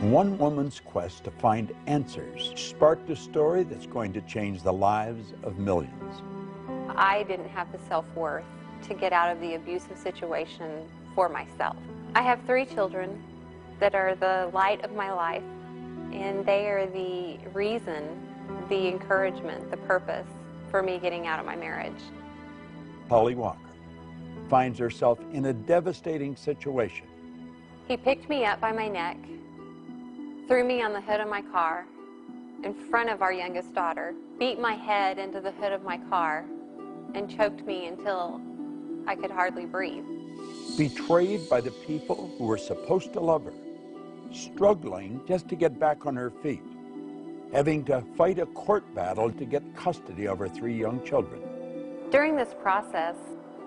One woman's quest to find answers sparked a story that's going to change the lives of millions. I didn't have the self-worth to get out of the abusive situation for myself. I have 3 children that are the light of my life, and they are the reason, the encouragement, the purpose for me getting out of my marriage. Holly Walker finds herself in a devastating situation. He picked me up by my neck, threw me on the hood of my car in front of our youngest daughter, beat my head into the hood of my car, and choked me until I could hardly breathe. Betrayed by the people who were supposed to love her, struggling just to get back on her feet, having to fight a court battle to get custody of her 3 young children. During this process,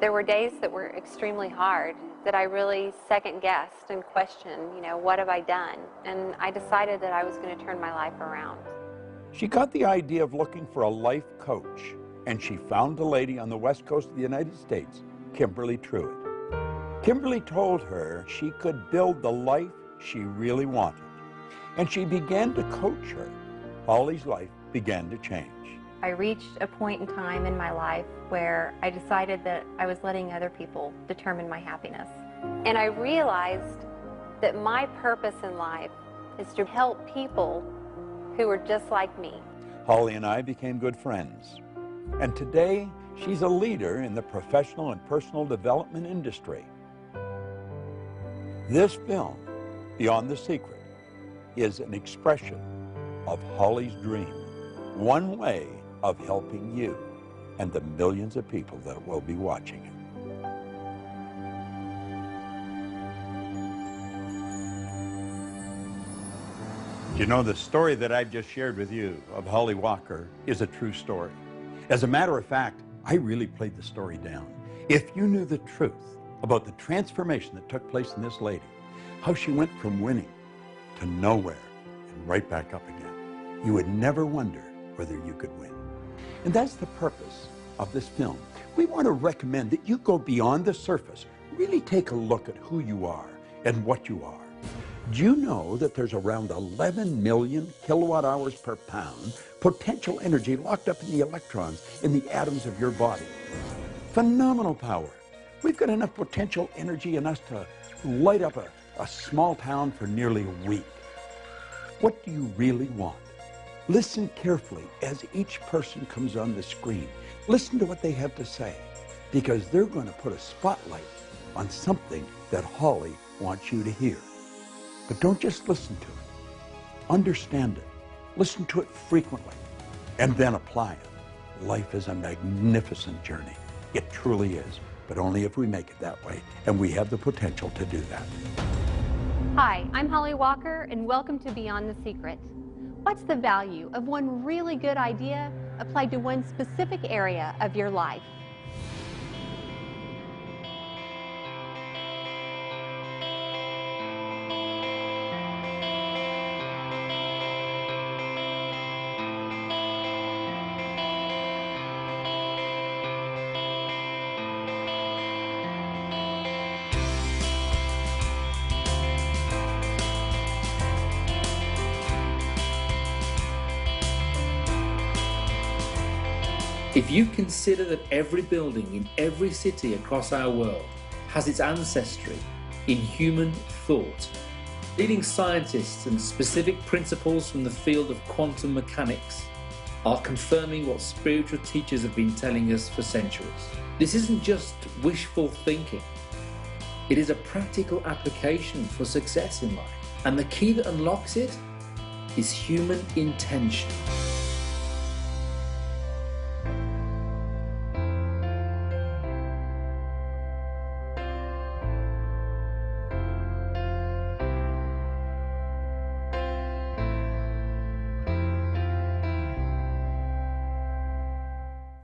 there were days that were extremely hard, that I really second-guessed and questioned, what have I done? And I decided that I was going to turn my life around. She got the idea of looking for a life coach, and she found a lady on the west coast of the United States, Kimberly Truitt. Kimberly told her she could build the life she really wanted, and she began to coach her. Holly's life began to change. I reached a point in time in my life where I decided that I was letting other people determine my happiness. And I realized that my purpose in life is to help people who are just like me. Holly and I became good friends, and today she's a leader in the professional and personal development industry. This film, Beyond the Secret, is an expression of Holly's dream, one way of helping you and the millions of people that will be watching it. You know, the story that I've just shared with you of Holly Walker is a true story. As a matter of fact, I really played the story down. If you knew the truth about the transformation that took place in this lady, how she went from winning to nowhere and right back up again, you would never wonder whether you could win. And that's the purpose of this film. We want to recommend that you go beyond the surface, really take a look at who you are and what you are. Do you know that there's around 11 million kilowatt hours per pound potential energy locked up in the electrons in the atoms of your body? Phenomenal power. We've got enough potential energy in us to light up a small town for nearly a week. What do you really want? Listen carefully as each person comes on the screen. Listen to what they have to say, because they're going to put a spotlight on something that Holly wants you to hear. But don't just listen to it. Understand it. Listen to it frequently, and then apply it. Life is a magnificent journey. It truly is, but only if we make it that way, and we have the potential to do that. Hi, I'm Holly Walker, and welcome to Beyond the Secret. What's the value of one really good idea applied to one specific area of your life? If you consider that every building in every city across our world has its ancestry in human thought, leading scientists and specific principles from the field of quantum mechanics are confirming what spiritual teachers have been telling us for centuries. This isn't just wishful thinking. It is a practical application for success in life. And the key that unlocks it is human intention.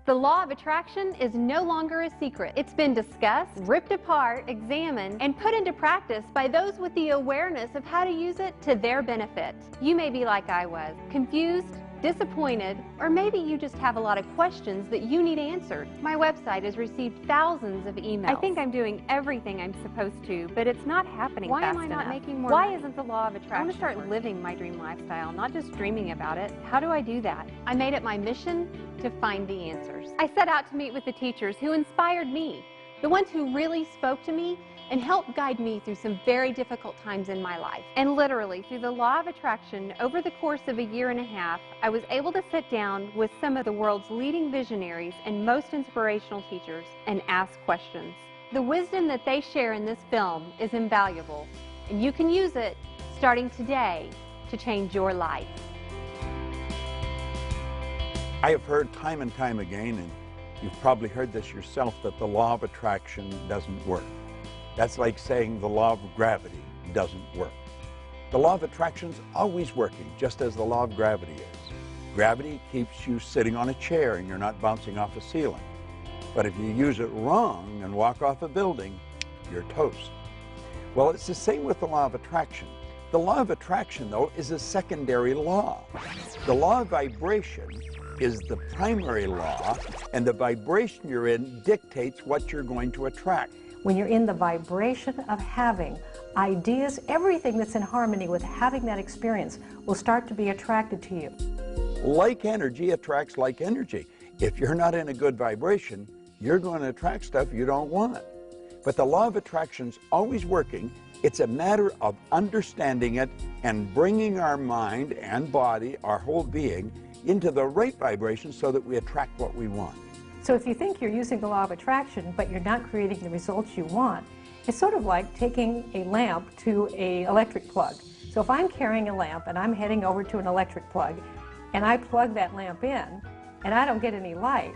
The law of attraction is no longer a secret. It's been discussed, ripped apart, examined, and put into practice by those with the awareness of how to use it to their benefit. You may be like I was, confused, disappointed, or maybe you just have a lot of questions that you need answered. My website has received thousands of emails. I think I'm doing everything I'm supposed to, but it's not happening fast enough. Why am I not making more money? Why isn't the law of attraction? I want to start living my dream lifestyle, not just dreaming about it. How do I do that? I made it my mission to find the answers. I set out to meet with the teachers who inspired me, the ones who really spoke to me and helped guide me through some very difficult times in my life. And literally, through the law of attraction, over the course of a year and a half, I was able to sit down with some of the world's leading visionaries and most inspirational teachers and ask questions. The wisdom that they share in this film is invaluable, and you can use it starting today to change your life. I have heard time and time again, and you've probably heard this yourself, that the law of attraction doesn't work. That's like saying the law of gravity doesn't work. The law of attraction is always working, just as the law of gravity is. Gravity keeps you sitting on a chair and you're not bouncing off a ceiling. But if you use it wrong and walk off a building, you're toast. Well, it's the same with the law of attraction. The law of attraction, though, is a secondary law. The law of vibration is the primary law, and the vibration you're in dictates what you're going to attract. When you're in the vibration of having ideas, everything that's in harmony with having that experience will start to be attracted to you. Like energy attracts like energy. If you're not in a good vibration, you're going to attract stuff you don't want. But the law of attraction's always working. It's a matter of understanding it and bringing our mind and body, our whole being, into the right vibration so that we attract what we want. So if you think you're using the law of attraction, but you're not creating the results you want, it's sort of like taking a lamp to an electric plug. So if I'm carrying a lamp and I'm heading over to an electric plug, and I plug that lamp in, and I don't get any light,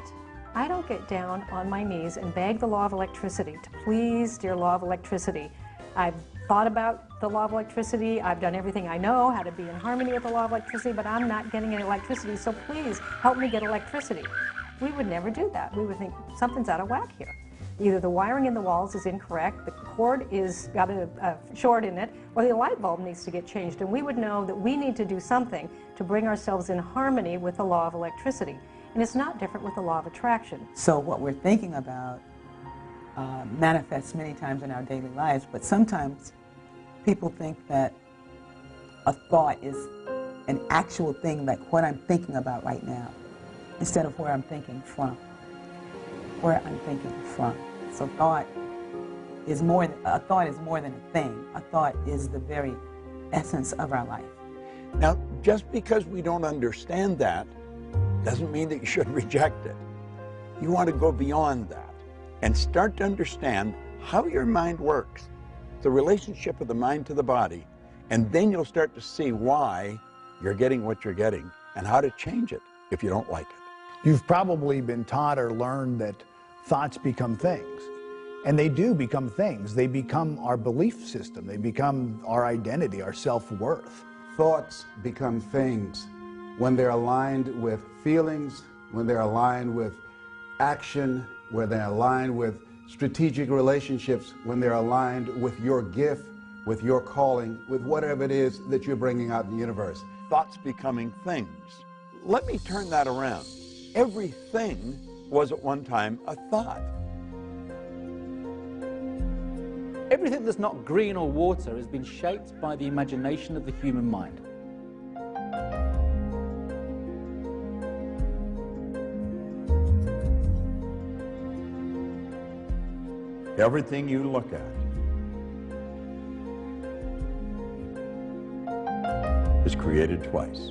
I don't get down on my knees and beg the law of electricity to please, dear law of electricity. I've thought about the law of electricity, I've done everything I know, how to be in harmony with the law of electricity, but I'm not getting any electricity, so please help me get electricity. We would never do that. We would think something's out of whack here. Either the wiring in the walls is incorrect, the cord is got a short in it, or the light bulb needs to get changed. And we would know that we need to do something to bring ourselves in harmony with the law of electricity. And it's not different with the law of attraction. So what we're thinking about manifests many times in our daily lives, but sometimes people think that a thought is an actual thing, like what I'm thinking about right now, instead of where I'm thinking from. Where I'm thinking from. So thought is more than a thing. A thought is the very essence of our life. Now, just because we don't understand that doesn't mean that you should reject it. You want to go beyond that and start to understand how your mind works, the relationship of the mind to the body, and then you'll start to see why you're getting what you're getting and how to change it if you don't like it. You've probably been taught or learned that thoughts become things. And they do become things. They become our belief system. They become our identity, our self-worth. Thoughts become things when they're aligned with feelings, when they're aligned with action, when they're aligned with strategic relationships, when they're aligned with your gift, with your calling, with whatever it is that you're bringing out in the universe. Thoughts becoming things. Let me turn that around. Everything was at one time a thought. Everything that's not green or water has been shaped by the imagination of the human mind. Everything you look at is created twice.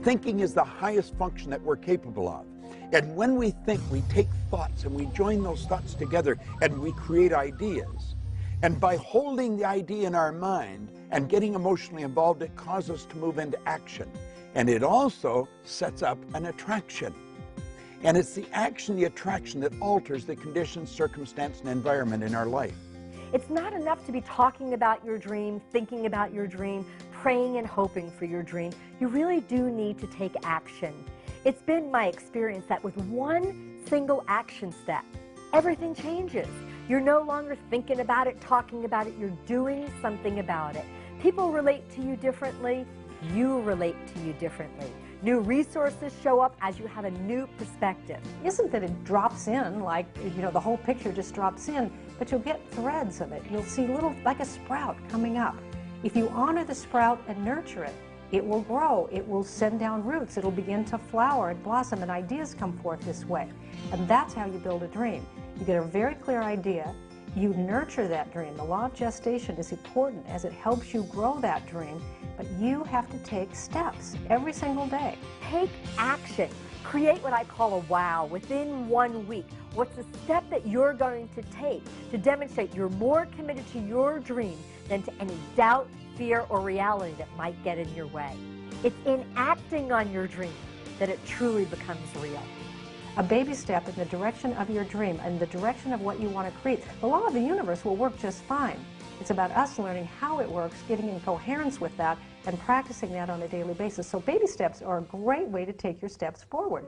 Thinking is the highest function that we're capable of. And when we think, we take thoughts and we join those thoughts together and we create ideas. And by holding the idea in our mind and getting emotionally involved, it causes us to move into action. And it also sets up an attraction. And it's the action, the attraction, that alters the conditions, circumstance, and environment in our life. It's not enough to be talking about your dream, thinking about your dream, praying and hoping for your dream. You really do need to take action. It's been my experience that with one single action step, everything changes. You're no longer thinking about it, talking about it, you're doing something about it. People relate to you differently. You relate to you differently. New resources show up as you have a new perspective. Isn't that it drops in, like, you know, the whole picture just drops in, but you'll get threads of it. You'll see little, like a sprout coming up. If you honor the sprout and nurture it, it will grow, it will send down roots, it'll begin to flower and blossom, and ideas come forth this way. And that's how you build a dream. You get a very clear idea, you nurture that dream. The law of gestation is important as it helps you grow that dream, but you have to take steps every single day. Take action. Create what I call a wow within 1 week. What's the step that you're going to take to demonstrate you're more committed to your dream than to any doubt, fear, or reality that might get in your way? It's in acting on your dream that it truly becomes real. A baby step in the direction of your dream and the direction of what you want to create. The law of the universe will work just fine. It's about us learning how it works, getting in coherence with that, and practicing that on a daily basis. So baby steps are a great way to take your steps forward.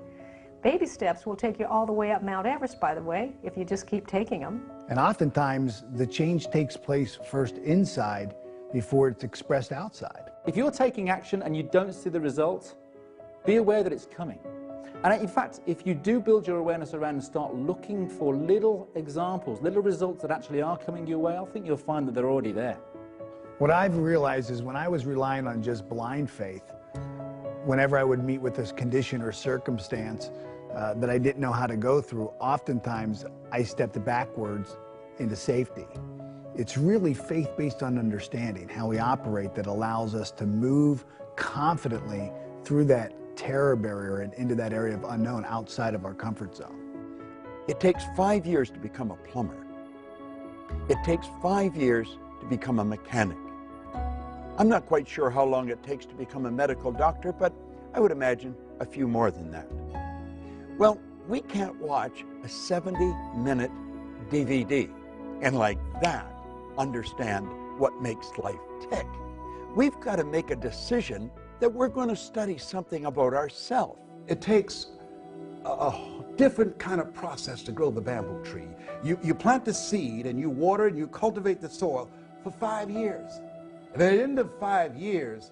Baby steps will take you all the way up Mount Everest, by the way, if you just keep taking them. And oftentimes, the change takes place first inside before it's expressed outside. If you're taking action and you don't see the result, be aware that it's coming. And in fact, if you do build your awareness around and start looking for little examples, little results that actually are coming your way, I think you'll find that they're already there. What I've realized is when I was relying on just blind faith, whenever I would meet with this condition or circumstance that I didn't know how to go through, oftentimes I stepped backwards into safety. It's really faith based on understanding how we operate that allows us to move confidently through that terror barrier and into that area of unknown outside of our comfort zone. It takes 5 years to become a plumber. It takes 5 years to become a mechanic. I'm not quite sure how long it takes to become a medical doctor, but I would imagine a few more than that. Well, we can't watch a 70-minute DVD and like that understand what makes life tick. We've got to make a decision that we're going to study something about ourselves. It takes a different kind of process to grow the bamboo tree. You plant the seed and you water and you cultivate the soil for 5 years. And at the end of 5 years,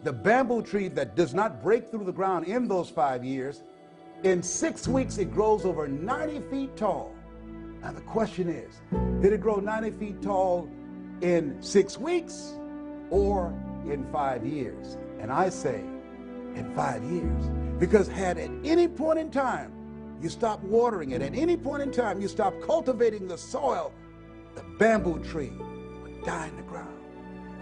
the bamboo tree that does not break through the ground in those 5 years, in 6 weeks it grows over 90 feet tall. Now the question is, did it grow 90 feet tall in 6 weeks or in 5 years? And I say in 5 years, because had at any point in time you stop watering it, at any point in time you stop cultivating the soil, the bamboo tree would die in the ground.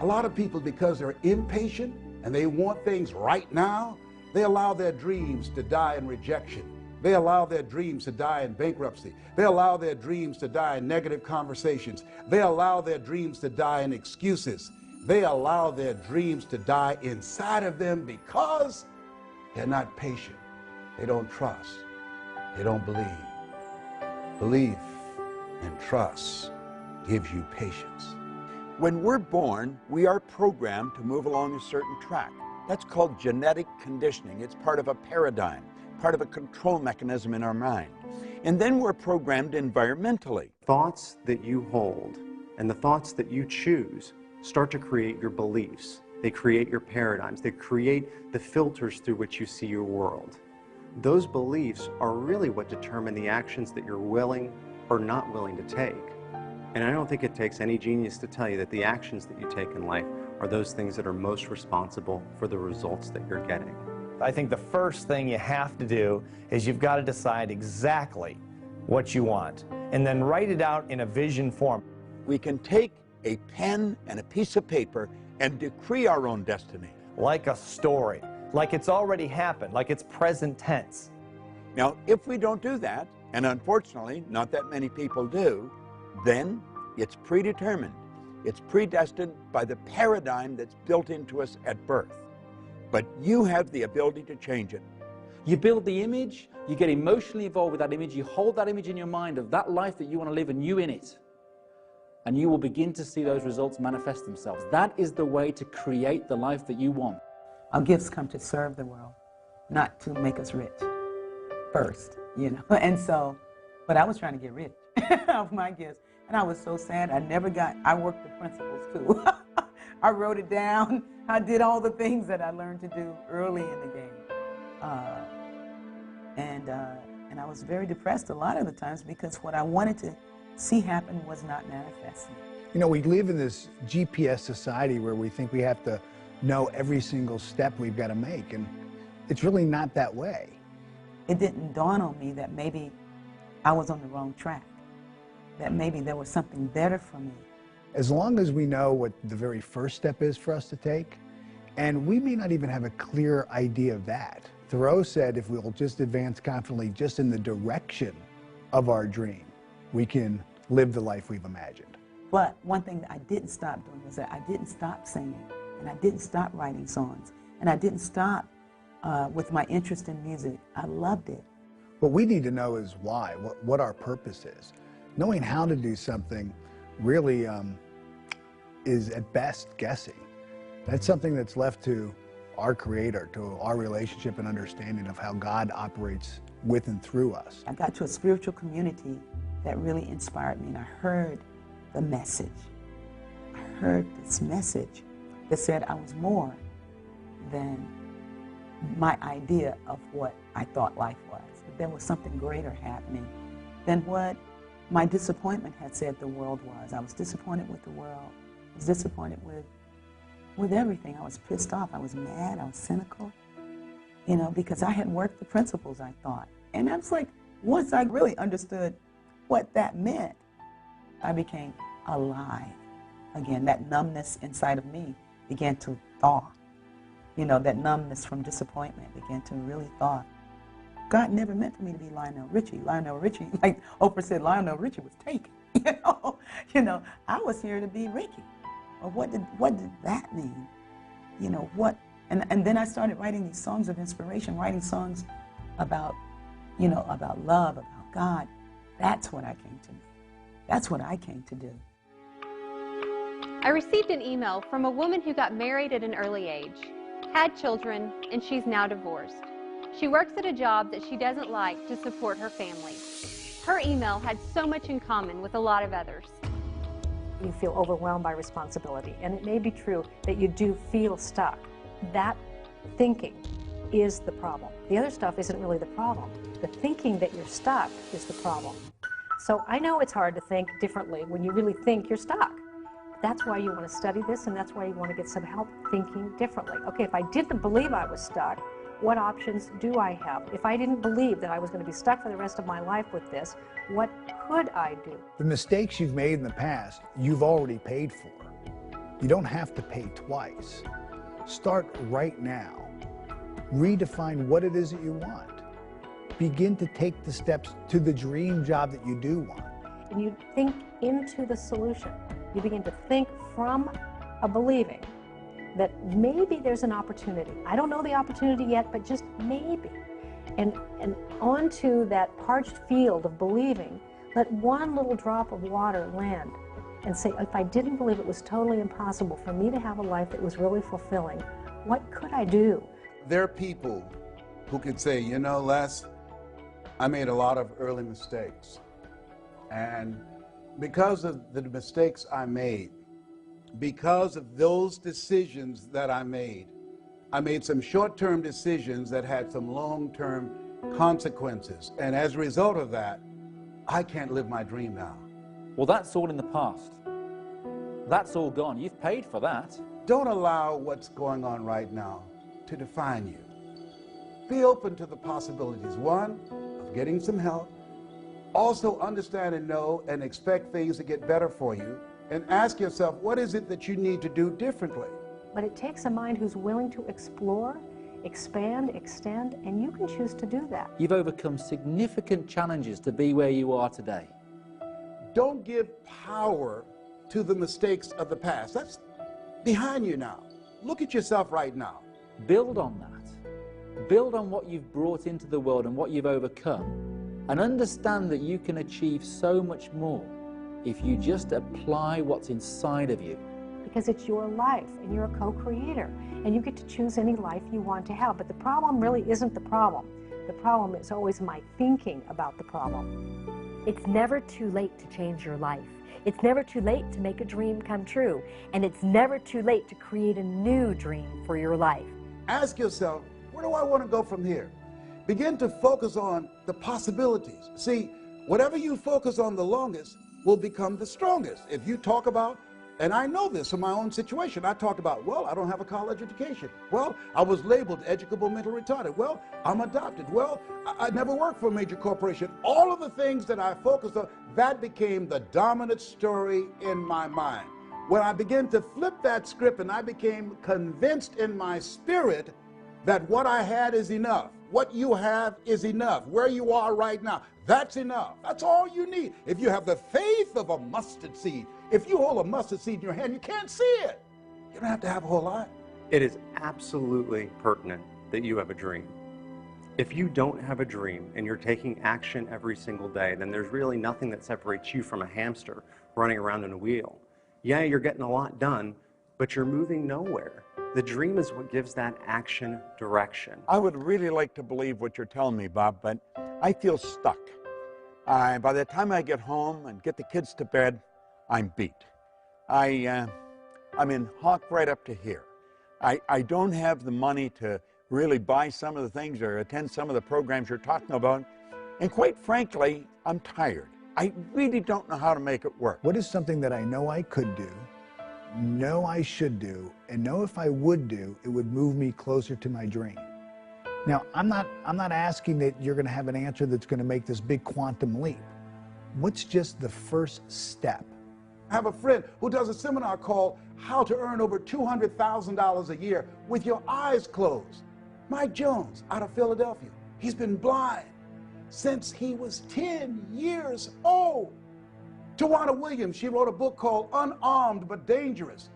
A lot of people, because they're impatient and they want things right now, they allow their dreams to die in rejection. They allow their dreams to die in bankruptcy. They allow their dreams to die in negative conversations. They allow their dreams to die in excuses. They allow their dreams to die inside of them because they're not patient. They don't trust. They don't believe. Belief and trust gives you patience. When we're born, we are programmed to move along a certain track. That's called genetic conditioning. It's part of a paradigm, part of a control mechanism in our mind. And then we're programmed environmentally. Thoughts that you hold and the thoughts that you choose start to create your beliefs. They create your paradigms. They create the filters through which you see your world. Those beliefs are really what determine the actions that you're willing or not willing to take. And I don't think it takes any genius to tell you that the actions that you take in life are those things that are most responsible for the results that you're getting. I think the first thing you have to do is you've got to decide exactly what you want and then write it out in a vision form. We can take a pen and a piece of paper and decree our own destiny. Like a story, like it's already happened, like it's present tense. Now, if we don't do that, and unfortunately not that many people do, then it's predetermined. It's predestined by the paradigm that's built into us at birth. But you have the ability to change it. You build the image, you get emotionally involved with that image, you hold that image in your mind of that life that you want to live and you in it. And you will begin to see those results manifest themselves. That is the way to create the life that you want. Our gifts come to serve the world, not to make us rich first, you know. And so, but I was trying to get rich off my gifts. And I was so sad. I worked the principles too. I wrote it down. I did all the things that I learned to do early in the game. And I was very depressed a lot of the times because what I wanted to see happen was not manifesting. You know, we live in this GPS society where we think we have to know every single step we've got to make, and it's really not that way. It didn't dawn on me that maybe I was on the wrong track, that maybe there was something better for me. As long as we know what the very first step is for us to take, and we may not even have a clear idea of that. Thoreau said if we'll just advance confidently just in the direction of our dream, we can live the life we've imagined. But one thing that I didn't stop doing was that I didn't stop singing, and I didn't stop writing songs, and I didn't stop with my interest in music. I loved it. What we need to know is why, what our purpose is. Knowing how to do something really is at best guessing. That's something that's left to our Creator, to our relationship and understanding of how God operates with and through us. I got to a spiritual community that really inspired me, and I heard the message. I heard this message that said I was more than my idea of what I thought life was. That there was something greater happening than what my disappointment had said the world was. I was disappointed with the world. I was disappointed with everything. I was pissed off. I was mad. I was cynical, you know, because I hadn't worked the principles, I thought. And I was like, once I really understood what that meant, I became alive again. That numbness inside of me began to thaw. You know, that numbness from disappointment began to really thaw. God never meant for me to be Lionel Richie. Lionel Richie, like Oprah said, Lionel Richie was taken. You know, I was here to be Ricky. Or what did that mean? You know, what? And then I started writing these songs of inspiration, writing songs about, you know, about love, about God. That's what I came to do. That's what I came to do. I received an email from a woman who got married at an early age, had children, and she's now divorced. She works at a job that she doesn't like to support her family. Her email had so much in common with a lot of others. You feel overwhelmed by responsibility, and it may be true that you do feel stuck. That thinking is the problem. The other stuff isn't really the problem. The thinking that you're stuck is the problem. So I know it's hard to think differently when you really think you're stuck. That's why you want to study this, and that's why you want to get some help thinking differently. Okay, if I didn't believe I was stuck, what options do I have? If I didn't believe that I was going to be stuck for the rest of my life with this, what could I do? The mistakes you've made in the past, you've already paid for. You don't have to pay twice. Start right now. Redefine what it is that you want. Begin to take the steps to the dream job that you do want. And you think into the solution. You begin to think from a believing that maybe there's an opportunity. I don't know the opportunity yet, but just maybe. And onto that parched field of believing, let one little drop of water land and say, if I didn't believe it was totally impossible for me to have a life that was really fulfilling, what could I do? There are people who could say, you know, Les, I made a lot of early mistakes. And because of the mistakes I made, because of those decisions that I made some short-term decisions that had some long-term consequences. And as a result of that, I can't live my dream now. Well, that's all in the past. That's all gone. You've paid for that. Don't allow what's going on right now to define you. Be open to the possibilities. One, of getting some help. Also understand and know and expect things to get better for you. And ask yourself, what is it that you need to do differently? But it takes a mind who's willing to explore, expand, extend, and you can choose to do that. You've overcome significant challenges to be where you are today. Don't give power to the mistakes of the past. That's behind you now. Look at yourself right now. Build on that. Build on what you've brought into the world and what you've overcome. And understand that you can achieve so much more if you just apply what's inside of you. Because it's your life, and you're a co-creator, and you get to choose any life you want to have. But the problem really isn't the problem. The problem is always my thinking about the problem. It's never too late to change your life. It's never too late to make a dream come true, and it's never too late to create a new dream for your life. Ask yourself, where do I want to go from here? Begin to focus on the possibilities. See, whatever you focus on the longest will become the strongest. If you talk about, and I know this from my own situation, I talked about, well, I don't have a college education. Well, I was labeled educable mental retarded. Well, I'm adopted. Well, I never worked for a major corporation. All of the things that I focused on, that became the dominant story in my mind. When I began to flip that script and I became convinced in my spirit that what I had is enough. What you have is enough. Where you are right now, that's enough. That's all you need. If you have the faith of a mustard seed, if you hold a mustard seed in your hand, you can't see it. You don't have to have a whole lot. It is absolutely pertinent that you have a dream. If you don't have a dream and you're taking action every single day, then there's really nothing that separates you from a hamster running around in a wheel. Yeah, you're getting a lot done, but you're moving nowhere. The dream is what gives that action direction. I would really like to believe what you're telling me, Bob, but I feel stuck. By the time I get home and get the kids to bed, I'm beat. I'm in hock right up to here. I don't have the money to really buy some of the things or attend some of the programs you're talking about. And quite frankly, I'm tired. I really don't know how to make it work. What is something that I know I could do, know I should do, and know if I would do, it would move me closer to my dream? Now, I'm not asking that you're going to have an answer that's going to make this big quantum leap. What's just the first step? I have a friend who does a seminar called How to Earn Over $200,000 a Year with Your Eyes Closed. Mike Jones out of Philadelphia. He's been blind since he was 10 years old. Tawana Williams, she wrote a book called Unarmed But Dangerous.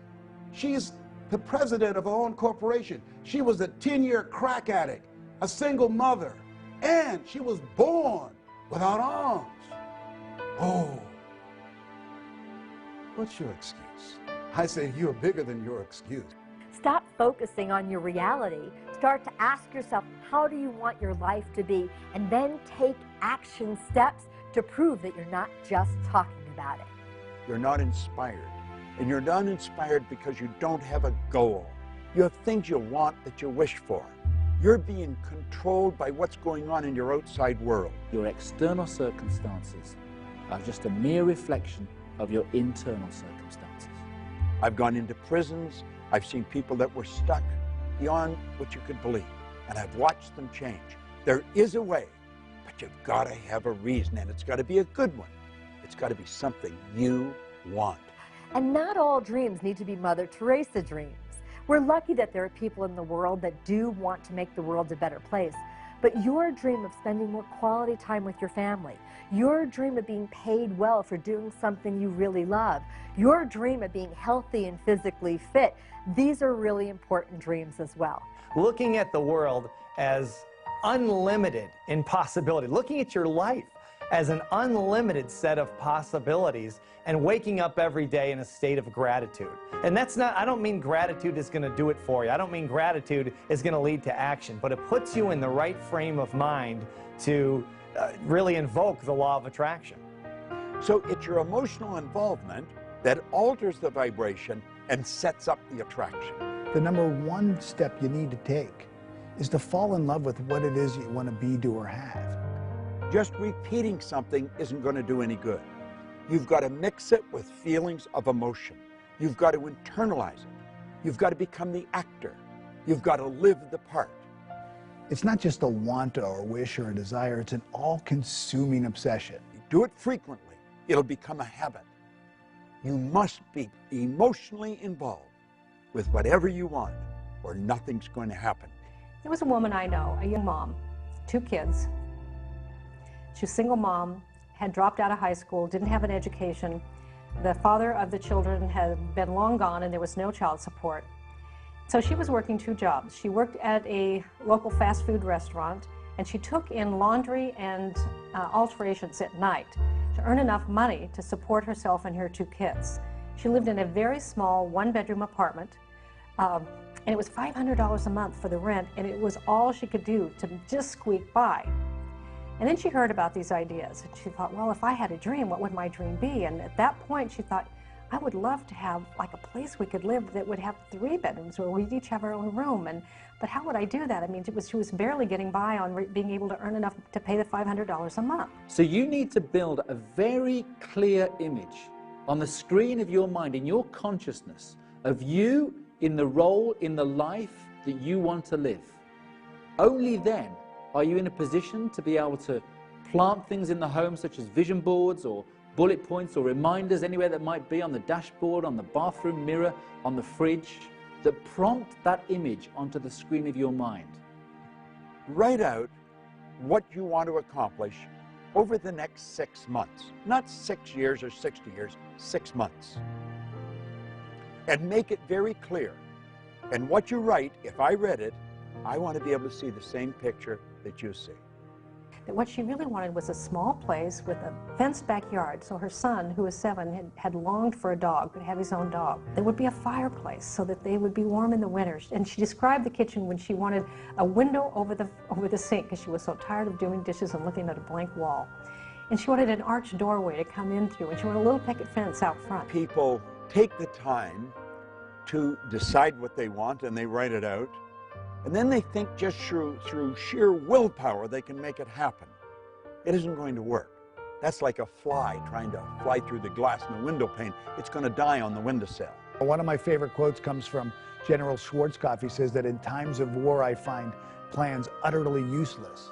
She's the president of her own corporation. She was a 10-year crack addict, a single mother, and she was born without arms. Oh, what's your excuse? I say you're bigger than your excuse. Stop focusing on your reality. Start to ask yourself, how do you want your life to be? And then take action steps to prove that you're not just talking about it. You're not inspired. And you're not inspired because you don't have a goal. You have things you want that you wish for. You're being controlled by what's going on in your outside world. Your external circumstances are just a mere reflection of your internal circumstances. I've gone into prisons. I've seen people that were stuck beyond what you could believe, and I've watched them change. There is a way, but you've got to have a reason, and it's got to be a good one. It's got to be something you want. And not all dreams need to be Mother Teresa dreams. We're lucky that there are people in the world that do want to make the world a better place. But your dream of spending more quality time with your family, your dream of being paid well for doing something you really love, your dream of being healthy and physically fit, these are really important dreams as well. Looking at the world as unlimited in possibility, looking at your life as an unlimited set of possibilities, and waking up every day in a state of gratitude. And that's not, I don't mean gratitude is going to do it for you. I don't mean gratitude is going to lead to action, but it puts you in the right frame of mind to really invoke the law of attraction. So it's your emotional involvement that alters the vibration and sets up the attraction. The number one step you need to take is to fall in love with what it is you want to be, do, or have. Just repeating something isn't going to do any good. You've got to mix it with feelings of emotion. You've got to internalize it. You've got to become the actor. You've got to live the part. It's not just a want or a wish or a desire, it's an all-consuming obsession. You do it frequently, it'll become a habit. You must be emotionally involved with whatever you want, or nothing's going to happen. There was a woman I know, a young mom, 2 kids. She was a single mom, had dropped out of high school, didn't have an education. The father of the children had been long gone and there was no child support. So she was working 2 jobs. She worked at a local fast food restaurant and she took in laundry and alterations at night to earn enough money to support herself and her 2 kids. She lived in a very small 1-bedroom apartment and it was $500 a month for the rent, and it was all she could do to just squeak by. And then she heard about these ideas, and she thought, well, if I had a dream, what would my dream be? And at that point, she thought, I would love to have like a place we could live that would have 3 bedrooms where we'd each have our own room. But how would I do that? I mean, she was barely getting by on being able to earn enough to pay the $500 a month. So you need to build a very clear image on the screen of your mind, in your consciousness, of you in the role, in the life that you want to live. Only then are you in a position to be able to plant things in the home, such as vision boards or bullet points or reminders anywhere that might be on the dashboard, on the bathroom mirror, on the fridge, that prompt that image onto the screen of your mind. Write out what you want to accomplish over the next 6 months. Not 6 years or 60 years, 6 months. And make it very clear. And what you write, if I read it, I want to be able to see the same picture that you see. That what she really wanted was a small place with a fenced backyard, so her son, who was 7, had longed for a dog, could have his own dog. There would be a fireplace so that they would be warm in the winters. And she described the kitchen when she wanted a window over the sink, because she was so tired of doing dishes and looking at a blank wall. And she wanted an arched doorway to come in through, and she wanted a little picket fence out front. People take the time to decide what they want, and they write it out. And then they think just through sheer willpower they can make it happen. It isn't going to work. That's like a fly trying to fly through the glass in the window pane. It's going to die on the windowsill. One of my favorite quotes comes from General Schwarzkopf. He says that in times of war I find plans utterly useless,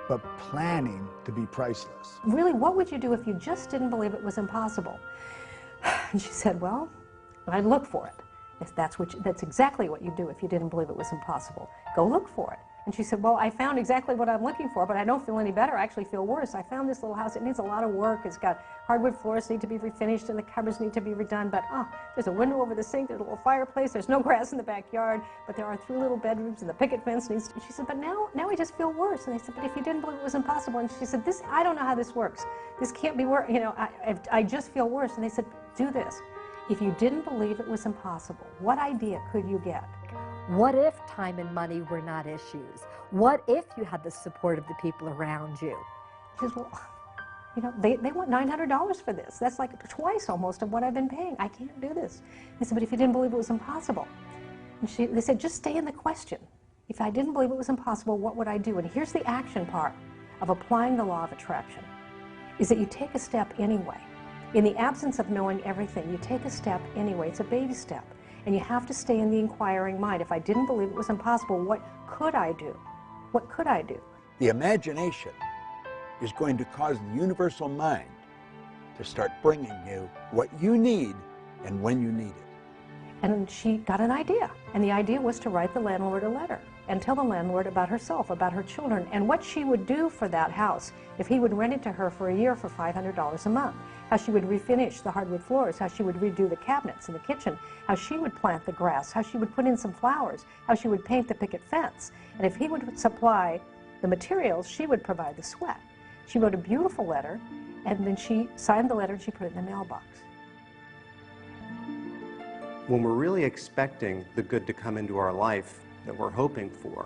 but planning to be priceless. Really, what would you do if you just didn't believe it was impossible? And she said, well, I'd look for it. If that's exactly what you do if you didn't believe it was impossible. Go look for it. And she said, well, I found exactly what I'm looking for, but I don't feel any better. I actually feel worse. I found this little house. It needs a lot of work. It's got hardwood floors need to be refinished, and the cupboards need to be redone. But there's a window over the sink. There's a little fireplace. There's no grass in the backyard, but there are 3 little bedrooms, and the picket fence needs. And she said, but now I just feel worse. And they said, but if you didn't believe it was impossible, and she said, I don't know how this works. This can't be work. You know, I just feel worse. And they said, do this. If you didn't believe it was impossible, what idea could you get? What if time and money were not issues? What if you had the support of the people around you? She says, well, you know, they want $900 for this. That's like twice almost of what I've been paying. I can't do this. They said, but if you didn't believe it was impossible. And they said, just stay in the question. If I didn't believe it was impossible, what would I do? And here's the action part of applying the law of attraction, is that you take a step anyway. In the absence of knowing everything, you take a step anyway. It's a baby step. And you have to stay in the inquiring mind. If I didn't believe it was impossible, what could I do? What could I do? The imagination is going to cause the universal mind to start bringing you what you need and when you need it. And she got an idea. And the idea was to write the landlord a letter and tell the landlord about herself, about her children, and what she would do for that house if he would rent it to her for a year for $500 a month. How she would refinish the hardwood floors, how she would redo the cabinets in the kitchen, how she would plant the grass, how she would put in some flowers, how she would paint the picket fence. And if he would supply the materials, she would provide the sweat. She wrote a beautiful letter, and then she signed the letter and she put it in the mailbox. When we're really expecting the good to come into our life that we're hoping for,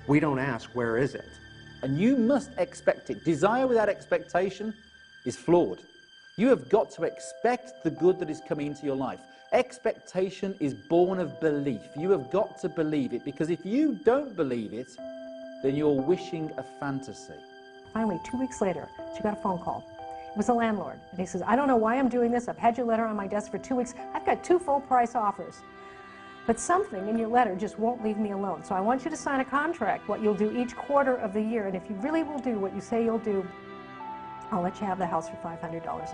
we don't ask, where is it? And you must expect it. Desire without expectation is flawed. You have got to expect the good that is coming into your life. Expectation is born of belief. You have got to believe it, because if you don't believe it, then you're wishing a fantasy. Finally, 2 weeks later, she got a phone call. It was the landlord, and he says, I don't know why I'm doing this. I've had your letter on my desk for 2 weeks. I've got 2 full-price offers. But something in your letter just won't leave me alone. So I want you to sign a contract, what you'll do each quarter of the year. And if you really will do what you say you'll do, I'll let you have the house for $500 a month.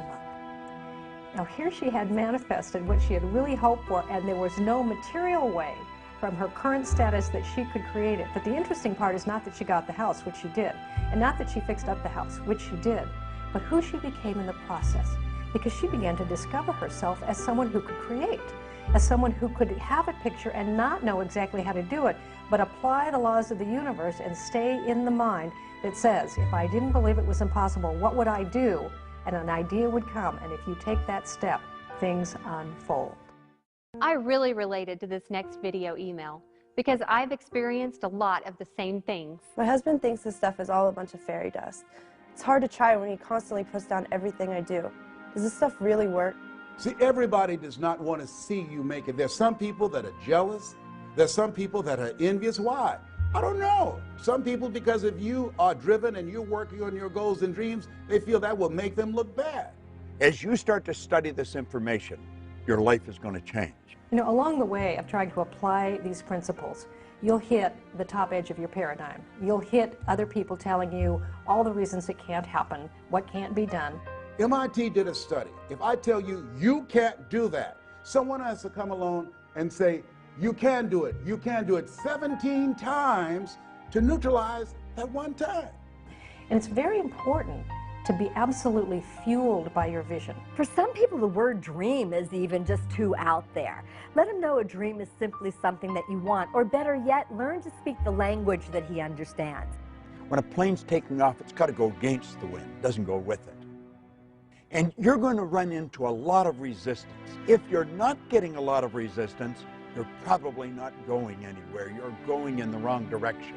Now here she had manifested what she had really hoped for, and there was no material way from her current status that she could create it. But the interesting part is not that she got the house, which she did, and not that she fixed up the house, which she did, but who she became in the process. Because she began to discover herself as someone who could create, as someone who could have a picture and not know exactly how to do it, but apply the laws of the universe and stay in the mind that says, if I didn't believe it was impossible, what would I do? And an idea would come, and if you take that step, things unfold. I really related to this next video email because I've experienced a lot of the same things. My husband thinks this stuff is all a bunch of fairy dust. It's hard to try when he constantly puts down everything I do. Does this stuff really work? See, everybody does not want to see you make it. There's some people that are jealous. There's some people that are envious. Why? I don't know. Some people, because if you are driven and you're working on your goals and dreams, they feel that will make them look bad. As you start to study this information, your life is going to change. You know, along the way of trying to apply these principles, you'll hit the top edge of your paradigm. You'll hit other people telling you all the reasons it can't happen, what can't be done. MIT did a study. If I tell you, you can't do that, someone has to come along and say, you can do it. You can do it 17 times to neutralize that one time. And it's very important to be absolutely fueled by your vision. For some people, the word dream is even just too out there. Let them know a dream is simply something that you want, or better yet, learn to speak the language that he understands. When a plane's taking off, it's got to go against the wind, it doesn't go with it. And you're going to run into a lot of resistance. If you're not getting a lot of resistance, you're probably not going anywhere. You're going in the wrong direction.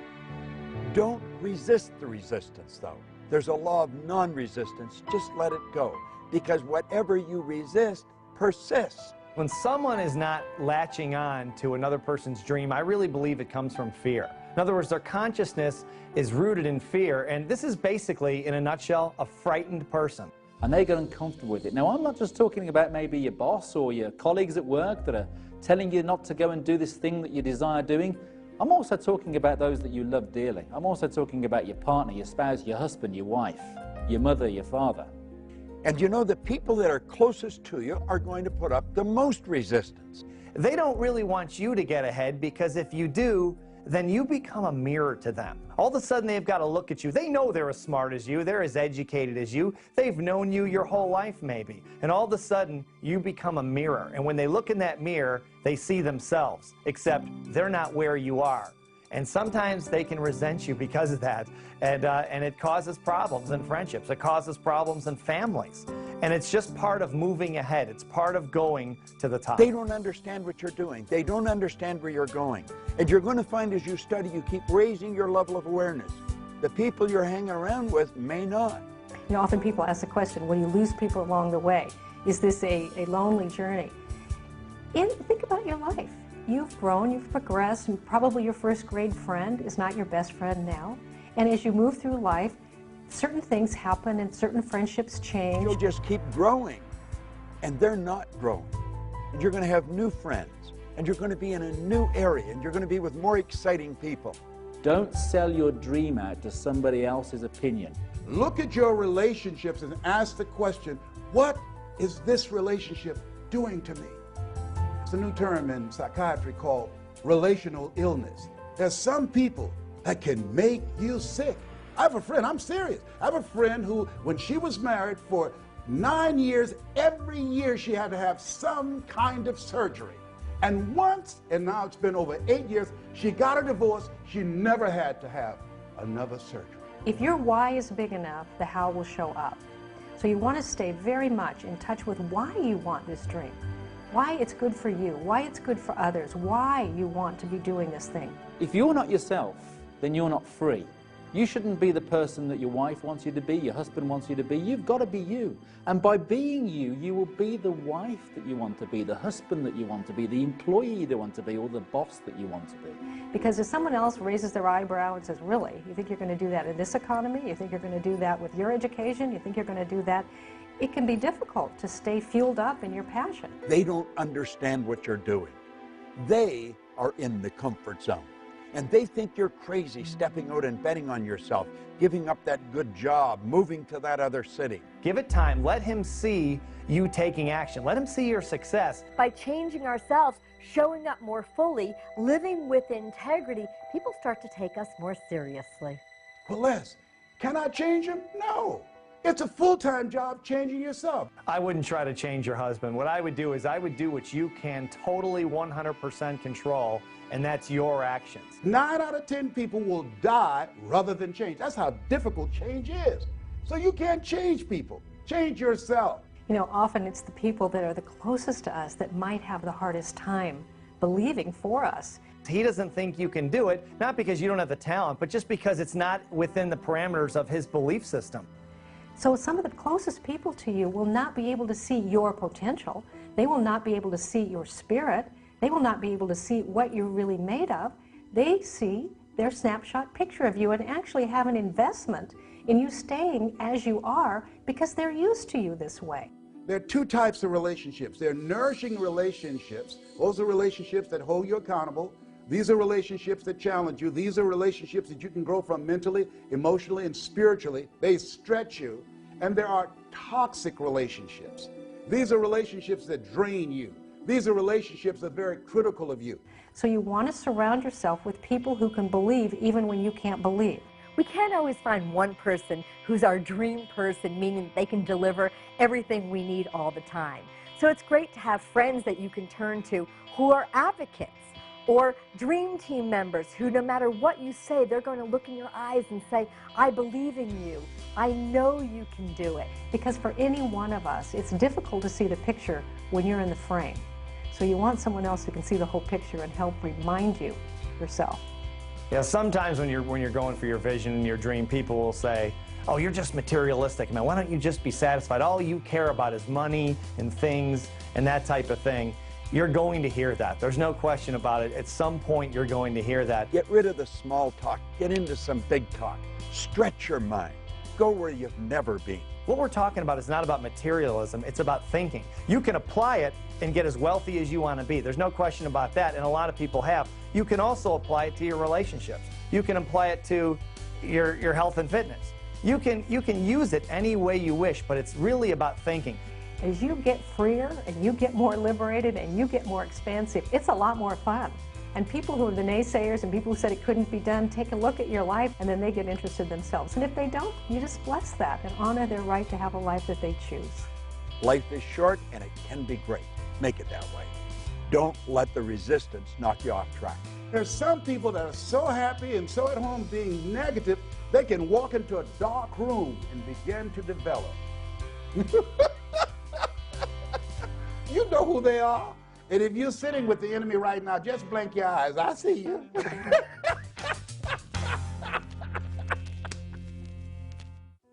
Don't resist the resistance, though. There's a law of non-resistance. Just let it go, because whatever you resist persists. When someone is not latching on to another person's dream, I really believe it comes from fear. In other words, their consciousness is rooted in fear, and this is basically, in a nutshell, a frightened person. And they get uncomfortable with it. Now, I'm not just talking about maybe your boss or your colleagues at work that are telling you not to go and do this thing that you desire doing. I'm also talking about those that you love dearly. I'm also talking about your partner, your spouse, your husband, your wife, your mother, your father. And you know, the people that are closest to you are going to put up the most resistance. They don't really want you to get ahead, because if you do, then you become a mirror to them. All of a sudden, they've got to look at you. They know they're as smart as you. They're as educated as you. They've known you your whole life, maybe. And all of a sudden, you become a mirror. And when they look in that mirror, they see themselves, except they're not where you are. And sometimes they can resent you because of that. And it causes problems in friendships. It causes problems in families. And it's just part of moving ahead. It's part of going to the top. They don't understand what you're doing. They don't understand where you're going. And you're going to find as you study, you keep raising your level of awareness. The people you're hanging around with may not. You know, often people ask the question, will you lose people along the way? Is this a lonely journey? Think about your life. You've grown, you've progressed, and probably your first grade friend is not your best friend now. And as you move through life, certain things happen and certain friendships change. You'll just keep growing, and they're not growing. And you're going to have new friends, and you're going to be in a new area, and you're going to be with more exciting people. Don't sell your dream out to somebody else's opinion. Look at your relationships and ask the question, what is this relationship doing to me? It's a new term in psychiatry called relational illness. There's some people that can make you sick. I have a friend, I'm serious. I have a friend who, when she was married for 9 years, every year she had to have some kind of surgery. And once, and now it's been over 8 years, she got a divorce. She never had to have another surgery. If your why is big enough, the how will show up. So you want to stay very much in touch with why you want this dream, why it's good for you, why it's good for others, why you want to be doing this thing. If you're not yourself, then you're not free. You shouldn't be the person that your wife wants you to be, your husband wants you to be. You've got to be you. And by being you, you will be the wife that you want to be, the husband that you want to be, the employee you want to be, or the boss that you want to be. Because if someone else raises their eyebrow and says, really, you think you're going to do that in this economy? You think you're going to do that with your education? You think you're going to do that? It can be difficult to stay fueled up in your passion. They don't understand what you're doing. They are in the comfort zone. And they think you're crazy stepping out and betting on yourself, giving up that good job, moving to that other city. Give it time. Let him see you taking action. Let him see your success. By changing ourselves, showing up more fully, living with integrity, people start to take us more seriously. Well, Les, can I change him? No. It's a full-time job changing yourself. I wouldn't try to change your husband. What I would do is I would do what you can totally 100% control, and that's your actions. 9 out of 10 people will die rather than change. That's how difficult change is. So you can't change people. Change yourself. You know, often it's the people that are the closest to us that might have the hardest time believing for us. He doesn't think you can do it, not because you don't have the talent, but just because it's not within the parameters of his belief system. So some of the closest people to you will not be able to see your potential. They will not be able to see your spirit. They will not be able to see what you're really made of. They see their snapshot picture of you and actually have an investment in you staying as you are because they're used to you this way. There are two types of relationships. There are nourishing relationships. Those are relationships that hold you accountable. These are relationships that challenge you. These are relationships that you can grow from mentally, emotionally, and spiritually. They stretch you. And there are toxic relationships. These are relationships that drain you. These are relationships that are very critical of you. So you want to surround yourself with people who can believe even when you can't believe. We can't always find one person who's our dream person, meaning they can deliver everything we need all the time. So it's great to have friends that you can turn to who are advocates, or dream team members who, no matter what you say, they're going to look in your eyes and say, I believe in you. I know you can do it. Because for any one of us, it's difficult to see the picture when you're in the frame. So you want someone else who can see the whole picture and help remind you yourself. Yeah, sometimes when you're going for your vision and your dream, people will say, oh, you're just materialistic, man. Why don't you just be satisfied? All you care about is money and things and that type of thing. You're going to hear that. There's no question about it. At some point, you're going to hear that. Get rid of the small talk. Get into some big talk. Stretch your mind. Go where you've never been. What we're talking about is not about materialism. It's about thinking. You can apply it and get as wealthy as you want to be. There's no question about that, and a lot of people have. You can also apply it to your relationships. You can apply it to your health and fitness. You can use it any way you wish, but it's really about thinking. As you get freer and you get more liberated and you get more expansive, it's a lot more fun. And people who are the naysayers and people who said it couldn't be done, take a look at your life and then they get interested themselves. And if they don't, you just bless that and honor their right to have a life that they choose. Life is short and it can be great. Make it that way. Don't let the resistance knock you off track. There's some people that are so happy and so at home being negative, they can walk into a dark room and begin to develop. You know who they are. And if you're sitting with the enemy right now, just blink your eyes. I see you.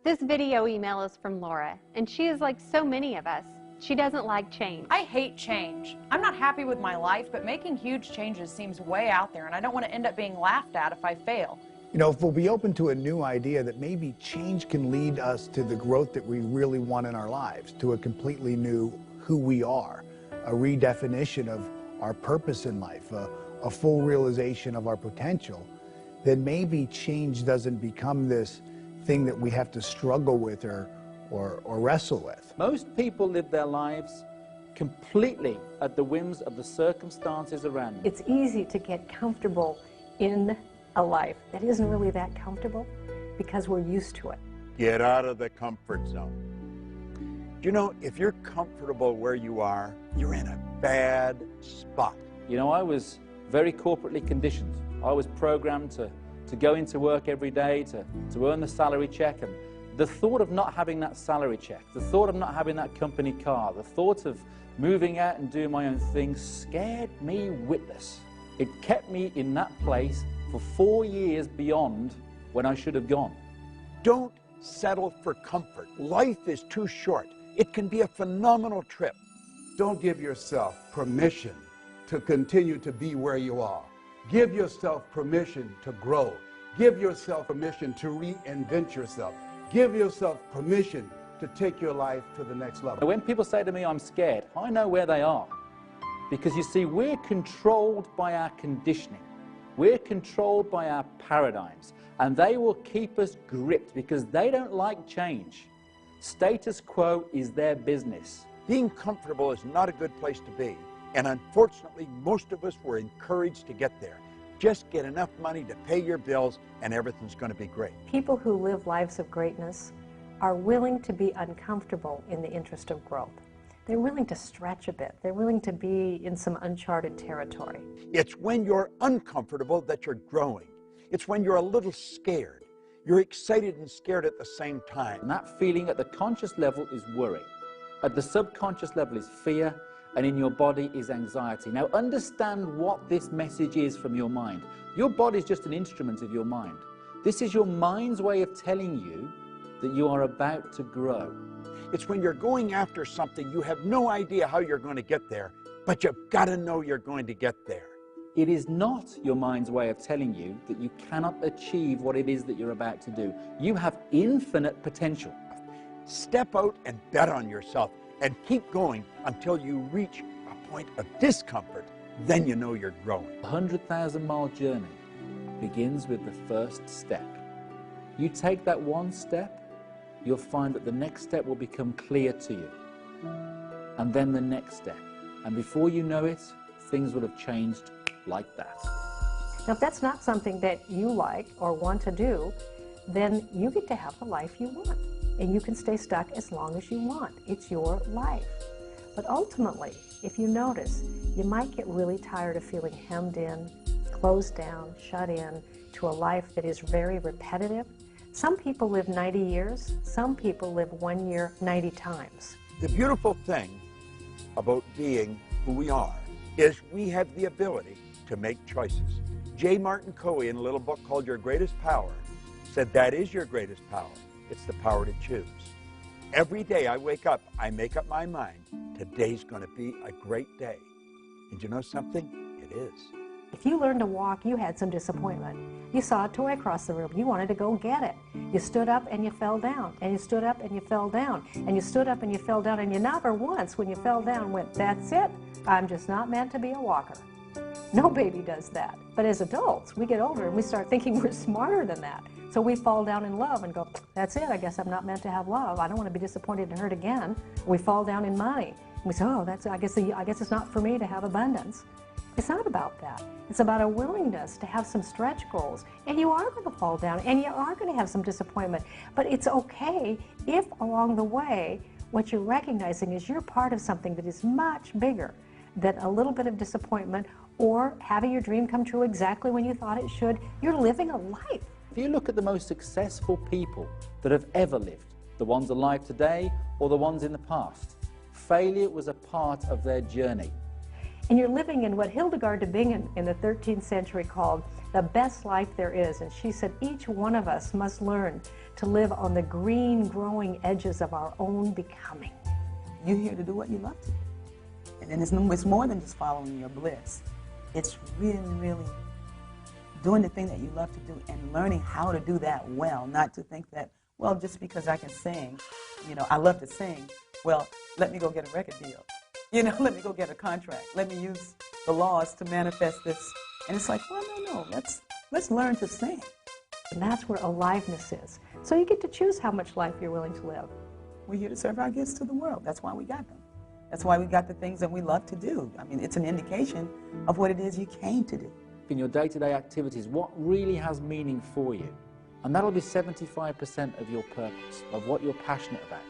This video email is from Laura, and she is like so many of us. She doesn't like change. I hate change. I'm not happy with my life, but making huge changes seems way out there, and I don't want to end up being laughed at if I fail. You know, if we'll be open to a new idea that maybe change can lead us to the growth that we really want in our lives, to a completely new who we are, a redefinition of our purpose in life, a full realization of our potential, then maybe change doesn't become this thing that we have to struggle with or wrestle with. Most people live their lives completely at the whims of the circumstances around them. It's easy to get comfortable in a life that isn't really that comfortable because we're used to it. Get out of the comfort zone. You know, if you're comfortable where you are, you're in a bad spot. You know, I was very corporately conditioned. I was programmed to go into work every day, to earn the salary check, and the thought of not having that salary check, the thought of not having that company car, the thought of moving out and doing my own thing scared me witless. It kept me in that place for 4 years beyond when I should have gone. Don't settle for comfort. Life is too short. It can be a phenomenal trip. Don't give yourself permission to continue to be where you are. Give yourself permission to grow. Give yourself permission to reinvent yourself. Give yourself permission to take your life to the next level. When people say to me, I'm scared, I know where they are. Because you see, we're controlled by our conditioning. We're controlled by our paradigms. And they will keep us gripped because they don't like change. Status quo is their business. Being comfortable is not a good place to be. And unfortunately, most of us were encouraged to get there. Just get enough money to pay your bills and everything's going to be great. People who live lives of greatness are willing to be uncomfortable in the interest of growth. They're willing to stretch a bit. They're willing to be in some uncharted territory. It's when you're uncomfortable that you're growing. It's when you're a little scared. You're excited and scared at the same time. And that feeling at the conscious level is worry. At the subconscious level is fear, and in your body is anxiety. Now understand what this message is from your mind. Your body is just an instrument of your mind. This is your mind's way of telling you that you are about to grow. It's when you're going after something, you have no idea how you're going to get there, but you've got to know you're going to get there. It is not your mind's way of telling you that you cannot achieve what it is that you're about to do. You have infinite potential. Step out and bet on yourself and keep going until you reach a point of discomfort. Then you know you're growing. The 100,000-mile journey begins with the first step. You take that one step, you'll find that the next step will become clear to you. And then the next step. And before you know it, things will have changed like that. Now, if that's not something that you like or want to do, then you get to have the life you want. And you can stay stuck as long as you want. It's your life. But ultimately, if you notice, you might get really tired of feeling hemmed in, closed down, shut in to a life that is very repetitive. Some people live 90 years, some people live 1 year 90 times. The beautiful thing about being who we are is we have the ability to make choices. J. Martin Coe, in a little book called Your Greatest Power, said that is your greatest power. It's the power to choose. Every day I wake up, I make up my mind, today's going to be a great day. And you know something? It is. If you learned to walk, you had some disappointment. You saw a toy across the room. You wanted to go get it. You stood up and you fell down. And you stood up and you fell down. And you stood up and you fell down. And you never once, when you fell down, went, that's it. I'm just not meant to be a walker. No baby does that. But as adults, we get older and we start thinking we're smarter than that. So we fall down in love and go, that's it. I guess I'm not meant to have love. I don't want to be disappointed and hurt again. We fall down in money. We say, oh, I guess it's not for me to have abundance. It's not about that. It's about a willingness to have some stretch goals. And you are going to fall down, and you are going to have some disappointment. But it's okay if along the way, what you're recognizing is you're part of something that is much bigger than a little bit of disappointment or having your dream come true exactly when you thought it should. You're living a life. If you look at the most successful people that have ever lived, the ones alive today or the ones in the past, failure was a part of their journey. And you're living in what Hildegard of Bingen in the 13th century called the best life there is. And she said each one of us must learn to live on the green, growing edges of our own becoming. You're here to do what you love to do. And then it's more than just following your bliss. It's really, really doing the thing that you love to do and learning how to do that well, not to think that, well, just because I can sing, I love to sing, well, let me go get a record deal. Let me go get a contract. Let me use the laws to manifest this. And it's like, well, no, let's learn to sing. And that's where aliveness is. So you get to choose how much life you're willing to live. We're here to serve our gifts to the world. That's why we got them. That's why we got the things that we love to do. I mean, it's an indication of what it is you came to do. In your day-to-day activities, what really has meaning for you? And that'll be 75% of your purpose, of what you're passionate about.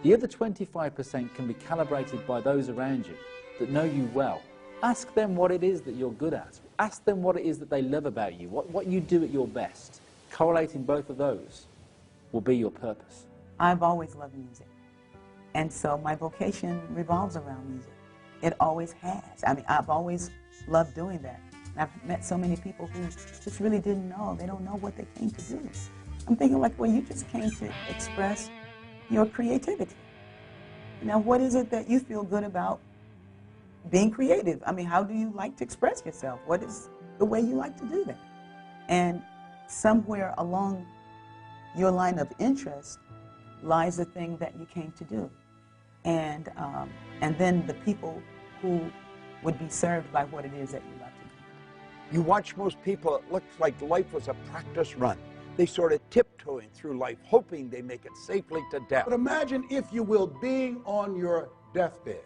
The other 25% can be calibrated by those around you that know you well. Ask them what it is that you're good at. Ask them what it is that they love about you, what you do at your best. Correlating both of those will be your purpose. I've always loved music. And so my vocation revolves around music. It always has. I mean, I've always loved doing that. And I've met so many people who just really didn't know. They don't know what they came to do. I'm thinking like, well, you just came to express your creativity. Now, what is it that you feel good about being creative? I mean, how do you like to express yourself? What is the way you like to do that? And somewhere along your line of interest lies the thing that you came to do. And then the people who would be served by what it is that you love to do. You watch most people, it looks like life was a practice run. They sort of tiptoeing through life, hoping they make it safely to death. But imagine, if you will, being on your deathbed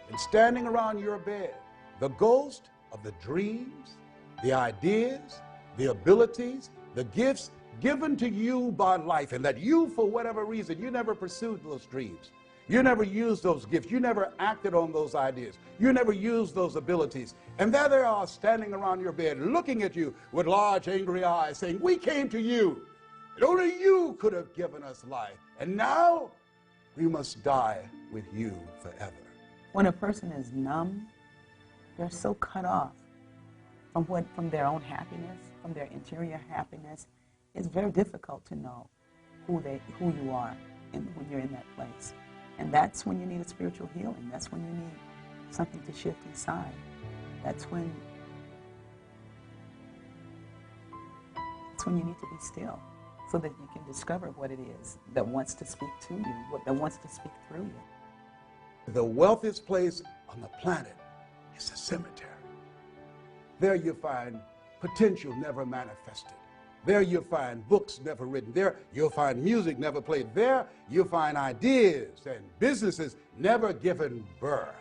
and standing around your bed, the ghost of the dreams, the ideas, the abilities, the gifts given to you by life, and that you, for whatever reason, you never pursued those dreams. You never used those gifts. You never acted on those ideas. You never used those abilities. And there they are standing around your bed looking at you with large angry eyes saying, we came to you. And only you could have given us life. And now we must die with you forever. When a person is numb, they're so cut off from their own happiness, from their interior happiness. It's very difficult to know who you are when you're in that place. And that's when you need a spiritual healing. That's when you need something to shift inside. That's when you need to be still so that you can discover what it is that wants to speak to you, that wants to speak through you. The wealthiest place on the planet is the cemetery. There you find potential never manifested. There you'll find books never written. There you'll find music never played. There you'll find ideas and businesses never given birth.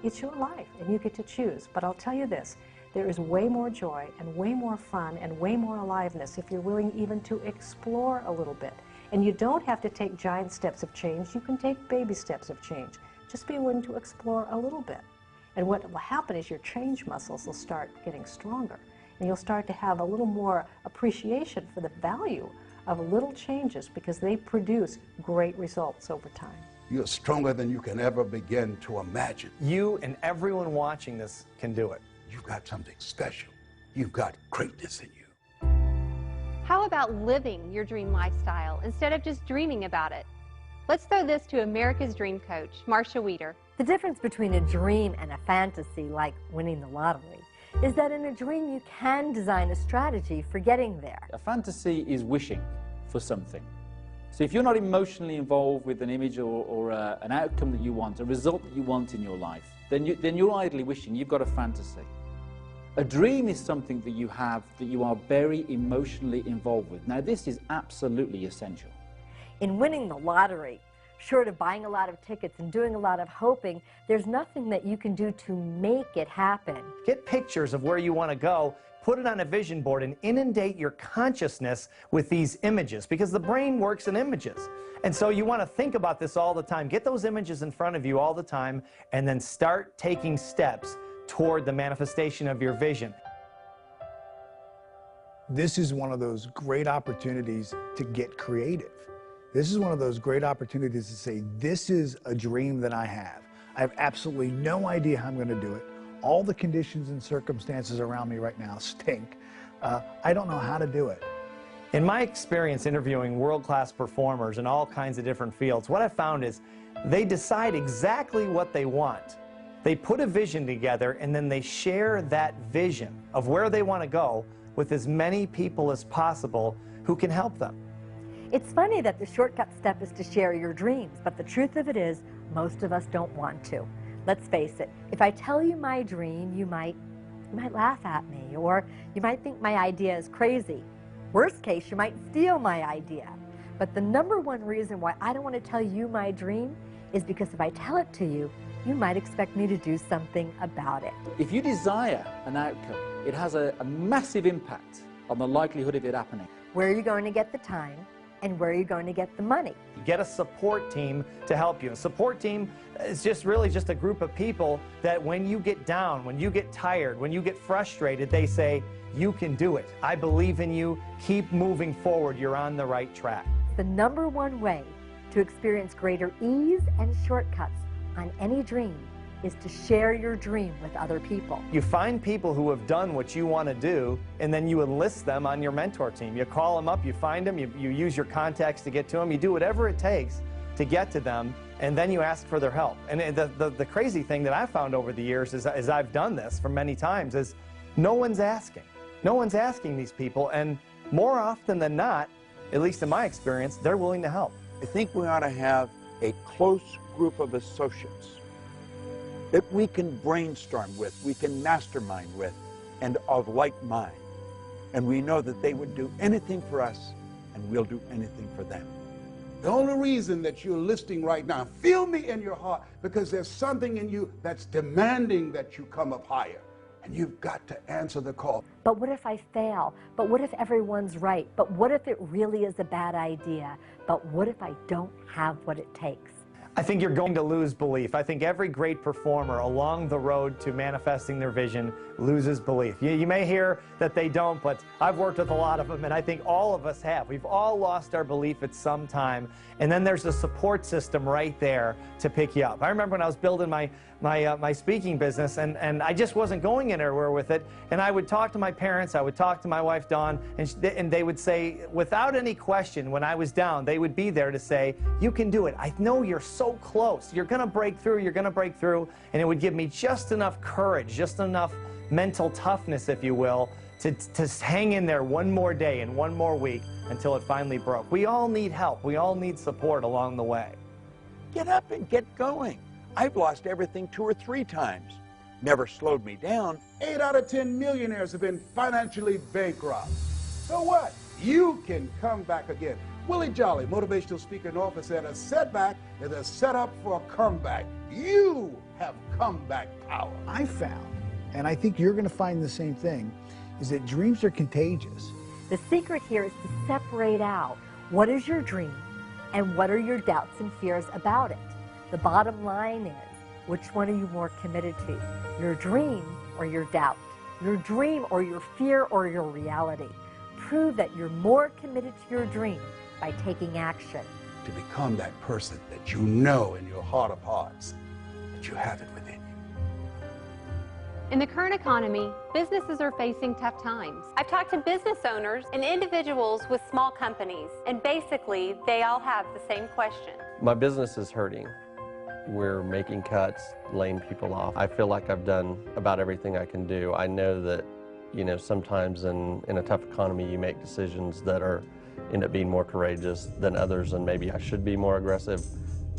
It's your life, and you get to choose. But I'll tell you this, there is way more joy and way more fun and way more aliveness if you're willing even to explore a little bit. And you don't have to take giant steps of change. You can take baby steps of change. Just be willing to explore a little bit. And what will happen is your change muscles will start getting stronger. And you'll start to have a little more appreciation for the value of little changes because they produce great results over time. You're stronger than you can ever begin to imagine. You and everyone watching this can do it. You've got something special. You've got greatness in you. How about living your dream lifestyle instead of just dreaming about it? Let's throw this to America's Dream Coach, Marcia Weeder. The difference between a dream and a fantasy, like winning the lottery, is that in a dream you can design a strategy for getting there. A fantasy is wishing for something. So if you're not emotionally involved with an image or an outcome that you want, a result that you want in your life, then you're idly wishing. You've got a fantasy. A dream is something that you have that you are very emotionally involved with. Now, this is absolutely essential. In winning the lottery, short of buying a lot of tickets and doing a lot of hoping, there's nothing that you can do to make it happen. Get pictures of where you want to go, put it on a vision board, and inundate your consciousness with these images, because the brain works in images. And so you want to think about this all the time. Get those images in front of you all the time, and then start taking steps toward the manifestation of your vision. This is one of those great opportunities to get creative. This is one of those great opportunities to say, this is a dream that I have. I have absolutely no idea how I'm going to do it. All the conditions and circumstances around me right now stink. I don't know how to do it. In my experience interviewing world-class performers in all kinds of different fields, what I found is they decide exactly what they want. They put a vision together, and then they share that vision of where they want to go with as many people as possible who can help them. It's funny that the shortcut step is to share your dreams, but the truth of it is, most of us don't want to. Let's face it, if I tell you my dream, you might laugh at me, or you might think my idea is crazy. Worst case, you might steal my idea. But the #1 reason why I don't want to tell you my dream is because if I tell it to you, you might expect me to do something about it. If you desire an outcome, it has a massive impact on the likelihood of it happening. Where are you going to get the time? And where are you going to get the money? Get a support team to help you. A support team is really just a group of people that when you get down, when you get tired, when you get frustrated, they say, you can do it. I believe in you. Keep moving forward. You're on the right track. The #1 way to experience greater ease and shortcuts on any dream is to share your dream with other people. You find people who have done what you want to do, and then you enlist them on your mentor team. You call them up, you find them, you use your contacts to get to them, you do whatever it takes to get to them, and then you ask for their help. And the crazy thing that I've found over the years is, as I've done this for many times, is no one's asking. No one's asking these people, and more often than not, at least in my experience, they're willing to help. I think we ought to have a close group of associates that we can brainstorm with, we can mastermind with, and of like mind. And we know that they would do anything for us, and we'll do anything for them. The only reason that you're listening right now, feel me in your heart, because there's something in you that's demanding that you come up higher. And you've got to answer the call. But what if I fail? But what if everyone's right? But what if it really is a bad idea? But what if I don't have what it takes? I think you're going to lose belief. I think every great performer along the road to manifesting their vision loses belief. You may hear that they don't, but I've worked with a lot of them, and I think all of us have. We've all lost our belief at some time, and then there's a support system right there to pick you up. I remember when I was building my speaking business, and I just wasn't going anywhere with it, and I would talk to my parents, I would talk to my wife, Dawn, and they would say, without any question, when I was down, they would be there to say, you can do it. I know you're so close. You're going to break through. You're going to break through. And it would give me just enough courage, just enough mental toughness, if you will, to hang in there one more day and one more week until it finally broke. We all need help. We all need support along the way. Get up and get going. I've lost everything 2 or 3 times. Never slowed me down. 8 out of 10 millionaires have been financially bankrupt. So what? You can come back again. Willie Jolly, motivational speaker and author, said a setback is a setup for a comeback. You have comeback power. I found, and I think you're going to find the same thing, is that dreams are contagious. The secret here is to separate out what is your dream and what are your doubts and fears about it. The bottom line is, which one are you more committed to? Your dream or your doubt? Your dream or your fear or your reality? Prove that you're more committed to your dream by taking action. To become that person that you know in your heart of hearts that you have it within you. In the current economy, businesses are facing tough times. I've talked to business owners and individuals with small companies, and basically they all have the same question. My business is hurting. We're making cuts, laying people off. I feel like I've done about everything I can do. I know that, you know, sometimes in a tough economy you make decisions that end up being more courageous than others, and maybe I should be more aggressive.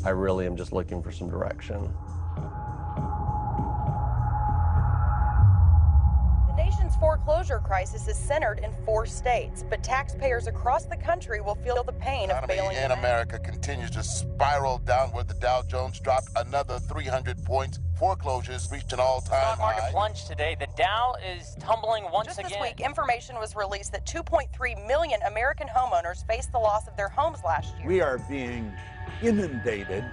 I really am just looking for some direction. The nation's foreclosure crisis is centered in 4 states, but taxpayers across the country will feel the pain of failing. In America continues to spiral downward. The Dow Jones dropped another 300 points. Foreclosures reached an all-time high. Stock market plunged today. The Dow is tumbling once again. Just this week, information was released that 2.3 million American homeowners faced the loss of their homes last year. We are being inundated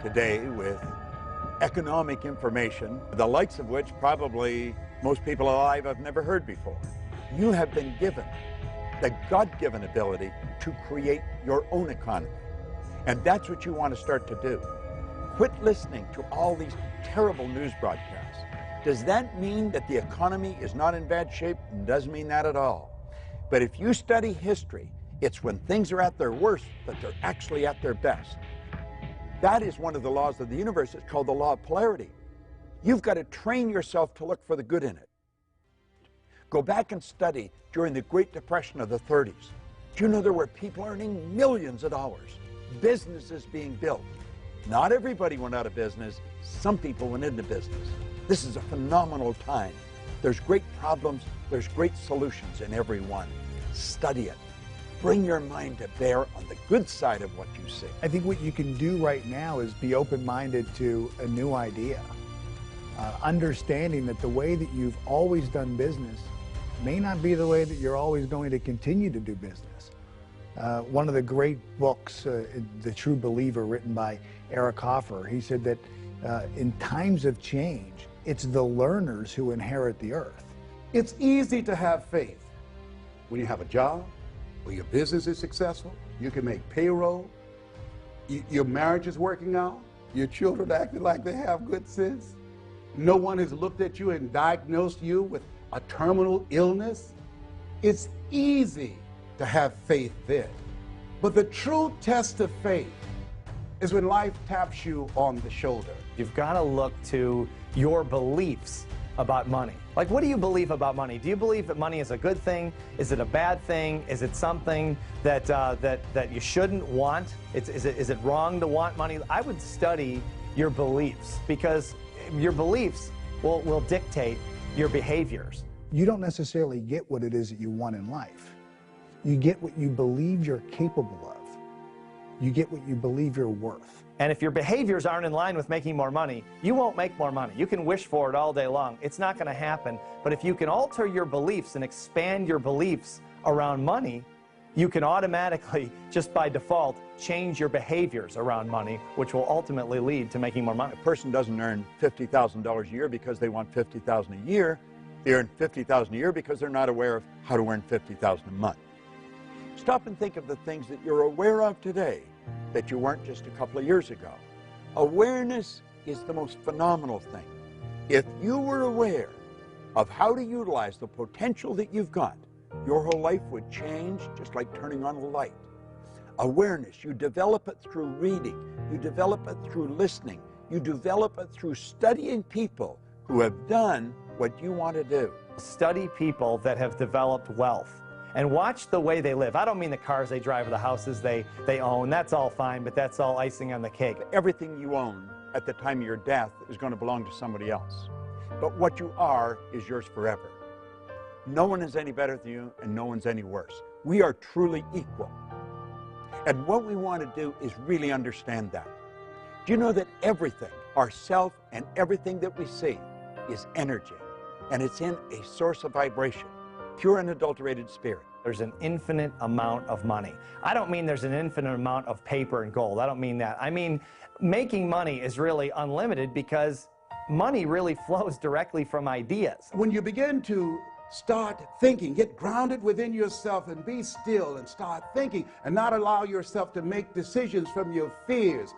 today with economic information, the likes of which probably most people alive have never heard before. You have been given the God-given ability to create your own economy. And that's what you want to start to do. Quit listening to all these terrible news broadcasts. Does that mean that the economy is not in bad shape? It doesn't mean that at all. But if you study history, it's when things are at their worst that they're actually at their best. That is one of the laws of the universe. It's called the law of polarity. You've got to train yourself to look for the good in it. Go back and study during the Great Depression of the 30s. Do you know there were people earning millions of dollars, businesses being built? Not everybody went out of business. Some people went into business. This is a phenomenal time. There's great problems. There's great solutions in every one. Study it. Bring your mind to bear on the good side of what you see. I think what you can do right now is be open-minded to a new idea. Understanding that the way that you've always done business may not be the way that you're always going to continue to do business. One of the great books, The True Believer, written by Eric Hoffer, he said that in times of change, it's the learners who inherit the earth. It's easy to have faith when you have a job, or your business is successful, you can make payroll, your marriage is working out, your children acting like they have good sense. No one has looked at you and diagnosed you with a terminal illness. It's easy to have faith then. But the true test of faith is when life taps you on the shoulder. You've got to look to your beliefs about money. Like, what do you believe about money? Do you believe that money is a good thing? Is it a bad thing? Is it something that that you shouldn't want? Is it wrong to want money? I would study your beliefs, because your beliefs will dictate your behaviors. You don't necessarily get what it is that you want in life. You get what you believe you're capable of. You get what you believe you're worth. And if your behaviors aren't in line with making more money, you won't make more money. You can wish for it all day long. It's not going to happen. But if you can alter your beliefs and expand your beliefs around money, you can automatically, just by default, change your behaviors around money, which will ultimately lead to making more money. A person doesn't earn $50,000 a year because they want $50,000 a year. They earn $50,000 a year because they're not aware of how to earn $50,000 a month. Stop and think of the things that you're aware of today that you weren't just a couple of years ago. Awareness is the most phenomenal thing. If you were aware of how to utilize the potential that you've got, your whole life would change just like turning on a light. Awareness, you develop it through reading, you develop it through listening, you develop it through studying people who have done what you want to do. Study people that have developed wealth and watch the way they live. I don't mean the cars they drive or the houses they own. That's all fine, but that's all icing on the cake. Everything you own at the time of your death is going to belong to somebody else. But what you are is yours forever. No one is any better than you, and no one's any worse. We are truly equal. And what we want to do is really understand that. Do you know that everything, ourself and everything that we see, is energy? And it's in a source of vibration, pure unadulterated spirit. There's an infinite amount of money. I don't mean there's an infinite amount of paper and gold. I don't mean that. I mean, making money is really unlimited because money really flows directly from ideas. When you begin to start thinking, get grounded within yourself and be still and start thinking and not allow yourself to make decisions from your fears.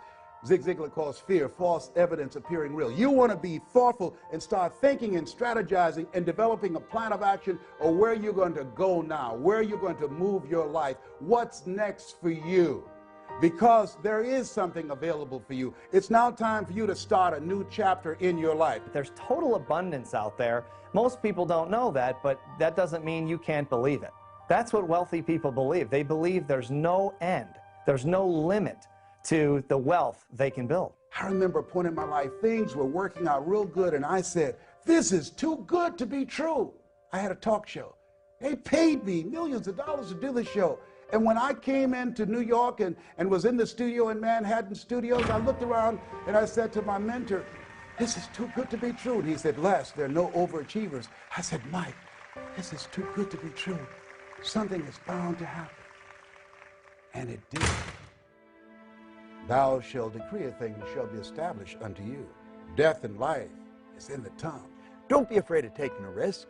Zig Ziglar calls fear false evidence appearing real. You want to be thoughtful and start thinking and strategizing and developing a plan of action or where you're going to go now, where you're going to move your life, what's next for you. Because there is something available for you. It's now time for you to start a new chapter in your life. There's total abundance out there. Most people don't know that, but that doesn't mean you can't believe it. That's what wealthy people believe. They believe there's no end, there's no limit to the wealth they can build. I remember a point in my life, things were working out real good, and I said, this is too good to be true. I had a talk show. They paid me millions of dollars to do the show. And when I came into New York and was in the studio in Manhattan Studios, I looked around and I said to my mentor, this is too good to be true. And he said, Les, there are no overachievers. I said, Mike, this is too good to be true. Something is bound to happen. And it did. Thou shalt decree a thing, and shall be established unto you. Death and life is in the tongue. Don't be afraid of taking a risk.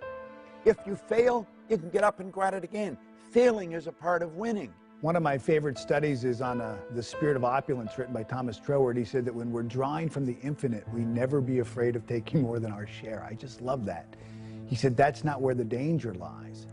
If you fail, you can get up and go at it again. Failing is a part of winning. One of my favorite studies is on The Spirit of Opulence, written by Thomas Troward. He said that when we're drawing from the infinite, we never be afraid of taking more than our share. I just love that. He said that's not where the danger lies.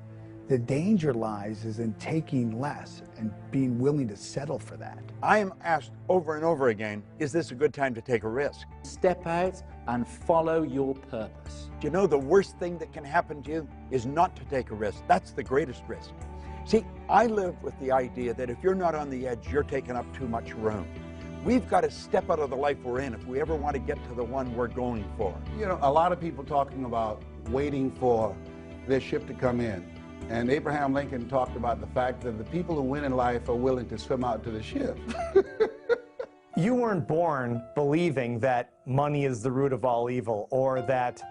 The danger lies is in taking less and being willing to settle for that. I am asked over and over again, is this a good time to take a risk? Step out and follow your purpose. Do you know the worst thing that can happen to you is not to take a risk? That's the greatest risk. See, I live with the idea that if you're not on the edge, you're taking up too much room. We've got to step out of the life we're in if we ever want to get to the one we're going for. You know, a lot of people talking about waiting for their ship to come in. And Abraham Lincoln talked about the fact that the people who win in life are willing to swim out to the ship. You weren't born believing that money is the root of all evil, or that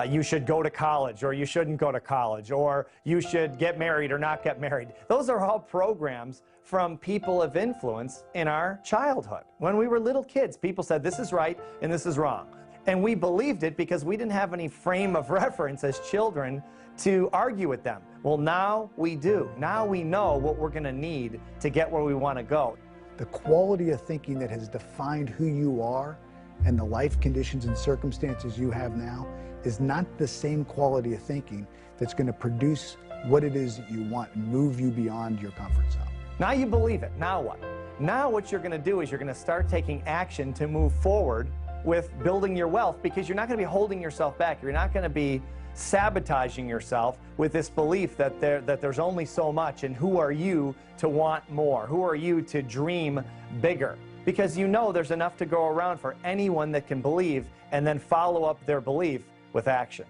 you should go to college or you shouldn't go to college, or you should get married or not get married. Those are all programs from people of influence in our childhood. When we were little kids, people said this is right and this is wrong. And we believed it because we didn't have any frame of reference as children to argue with them. Well, now we do. Now we know what we're going to need to get where we want to go. The quality of thinking that has defined who you are and the life conditions and circumstances you have now is not the same quality of thinking that's going to produce what it is that you want and move you beyond your comfort zone. Now you believe it. Now what? Now what you're going to do is you're going to start taking action to move forward with building your wealth, because you're not going to be holding yourself back. You're not going to be sabotaging yourself with this belief that there's only so much, and who are you to want more? Who are you to dream bigger? Because you know there's enough to go around for anyone that can believe and then follow up their belief with action.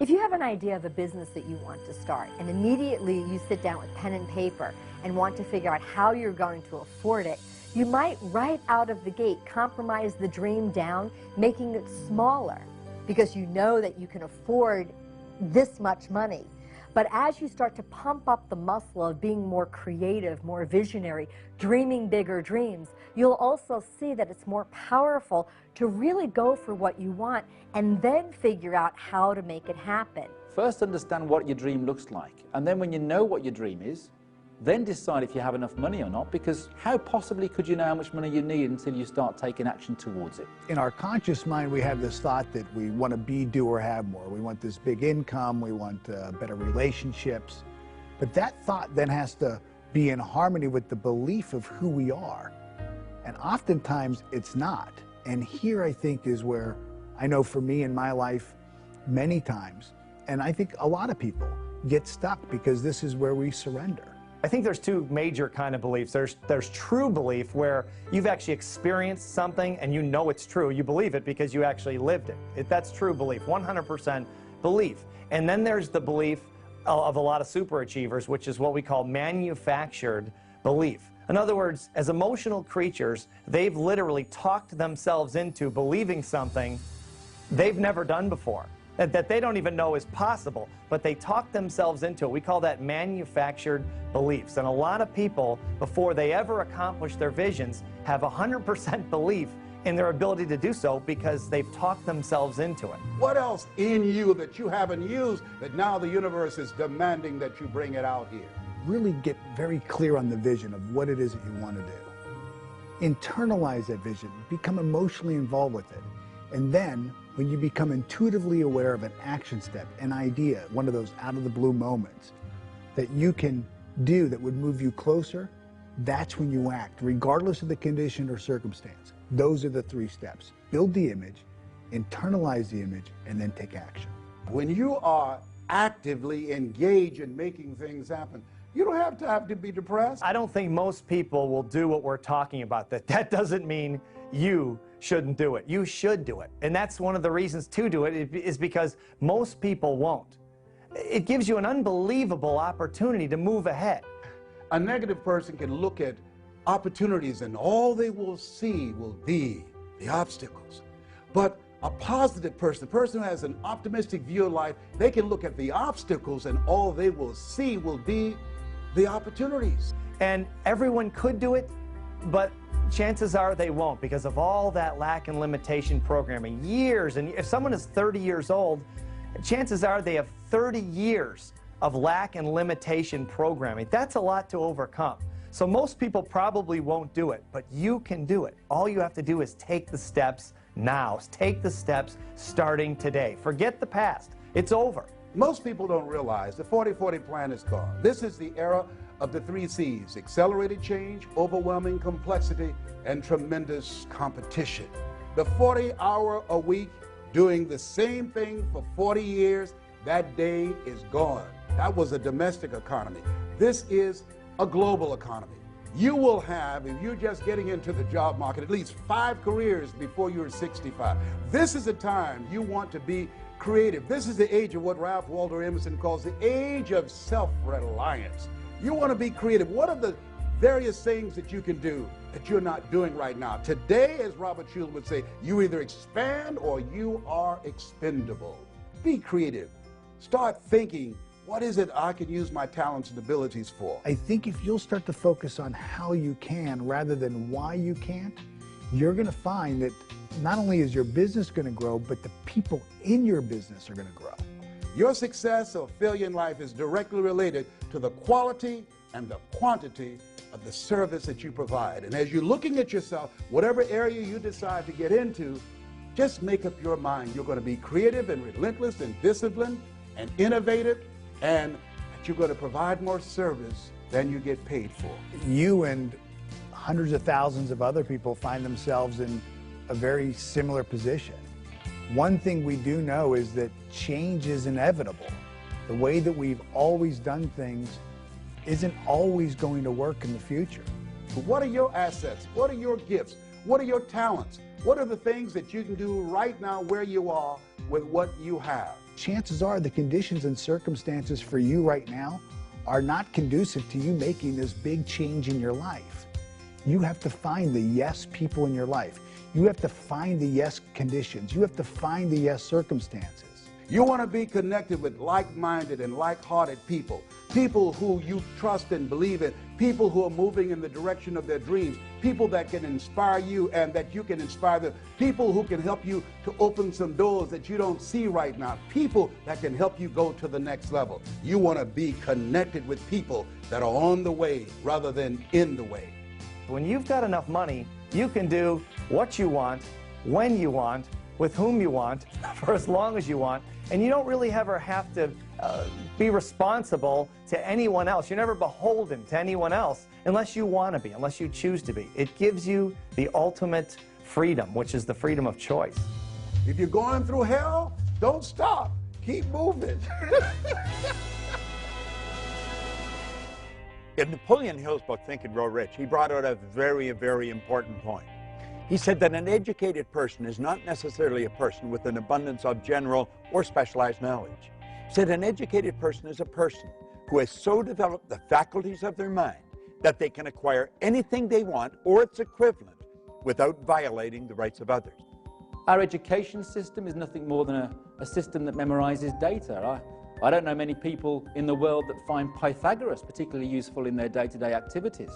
If you have an idea of a business that you want to start, and immediately you sit down with pen and paper and want to figure out how you're going to afford it, you might right out of the gate compromise the dream down, making it smaller, because you know that you can afford this much money. But as you start to pump up the muscle of being more creative, more visionary, dreaming bigger dreams, you'll also see that it's more powerful to really go for what you want and then figure out how to make it happen. First understand what your dream looks like. And then when you know what your dream is, then decide if you have enough money or not, because how possibly could you know how much money you need until you start taking action towards it? In our conscious mind, we have this thought that we want to be, do, or have more. We want this big income, we want better relationships. But that thought then has to be in harmony with the belief of who we are. And oftentimes it's not. And here I think is where I know for me in my life, many times, and I think a lot of people get stuck because this is where we surrender. I think there's two major kind of beliefs. There's true belief, where you've actually experienced something and you know it's true. You believe it because you actually lived it. That's true belief, 100% belief. And then there's the belief of a lot of superachievers, which is what we call manufactured belief. In other words, as emotional creatures, they've literally talked themselves into believing something they've never done before, that they don't even know is possible, but they talk themselves into it. We call that manufactured beliefs. And a lot of people, before they ever accomplish their visions, have 100% belief in their ability to do so because they've talked themselves into it. What else in you that you haven't used that now the universe is demanding that you bring it out here? Really get very clear on the vision of what it is that you want to do. Internalize that vision, become emotionally involved with it. And then when you become intuitively aware of an action step, an idea, one of those out-of-the-blue moments that you can do that would move you closer, that's when you act, regardless of the condition or circumstance. Those are the 3 steps. Build the image, internalize the image, and then take action. When you are actively engaged in making things happen, you don't have to be depressed. I don't think most people will do what we're talking about. That doesn't mean you shouldn't do it. You should do it. And that's one of the reasons to do it, is because most people won't. It gives you an unbelievable opportunity to move ahead. A negative person can look at opportunities and all they will see will be the obstacles. But a positive person, a person who has an optimistic view of life, they can look at the obstacles and all they will see will be the opportunities. And everyone could do it, but chances are they won't because of all that lack and limitation programming. Years, and if someone is 30 years old, chances are they have 30 years of lack and limitation programming. That's a lot to overcome. So most people probably won't do it, but you can do it. All you have to do is take the steps now. Take the steps starting today. Forget the past. It's over. Most people don't realize the 40-40 plan is gone. This is the era of the 3 C's: accelerated change, overwhelming complexity, and tremendous competition. The 40-hour-a-week doing the same thing for 40 years, that day is gone. That was a domestic economy. This is a global economy. You will have, if you're just getting into the job market, at least 5 careers before you're 65. This is the time you want to be creative. This is the age of what Ralph Waldo Emerson calls the age of self-reliance. You want to be creative. What are the various things that you can do that you're not doing right now? Today, as Robert Schuller would say, you either expand or you are expendable. Be creative. Start thinking, what is it I can use my talents and abilities for? I think if you'll start to focus on how you can rather than why you can't, you're going to find that not only is your business going to grow, but the people in your business are going to grow. Your success or failure in life is directly related to the quality and the quantity of the service that you provide. And as you're looking at yourself, whatever area you decide to get into, just make up your mind. You're going to be creative and relentless and disciplined and innovative, and that you're going to provide more service than you get paid for. You and hundreds of thousands of other people find themselves in a very similar position. One thing we do know is that change is inevitable. The way that we've always done things isn't always going to work in the future. But what are your assets? What are your gifts? What are your talents? What are the things that you can do right now where you are with what you have? Chances are the conditions and circumstances for you right now are not conducive to you making this big change in your life. You have to find the yes people in your life. You have to find the yes conditions. You have to find the yes circumstances. You want to be connected with like-minded and like-hearted people, people who you trust and believe in, people who are moving in the direction of their dreams, people that can inspire you and that you can inspire them, people who can help you to open some doors that you don't see right now, people that can help you go to the next level. You want to be connected with people that are on the way rather than in the way. When you've got enough money, you can do what you want, when you want, with whom you want, for as long as you want, and you don't really ever have to be responsible to anyone else. You're never beholden to anyone else unless you want to be, unless you choose to be. It gives you the ultimate freedom, which is the freedom of choice. If you're going through hell, don't stop. Keep moving. In Napoleon Hill's book, Think and Grow Rich, he brought out a very, very important point. He said that an educated person is not necessarily a person with an abundance of general or specialized knowledge. He said an educated person is a person who has so developed the faculties of their mind that they can acquire anything they want or its equivalent without violating the rights of others. Our education system is nothing more than a system that memorizes data. I don't know many people in the world that find Pythagoras particularly useful in their day-to-day activities.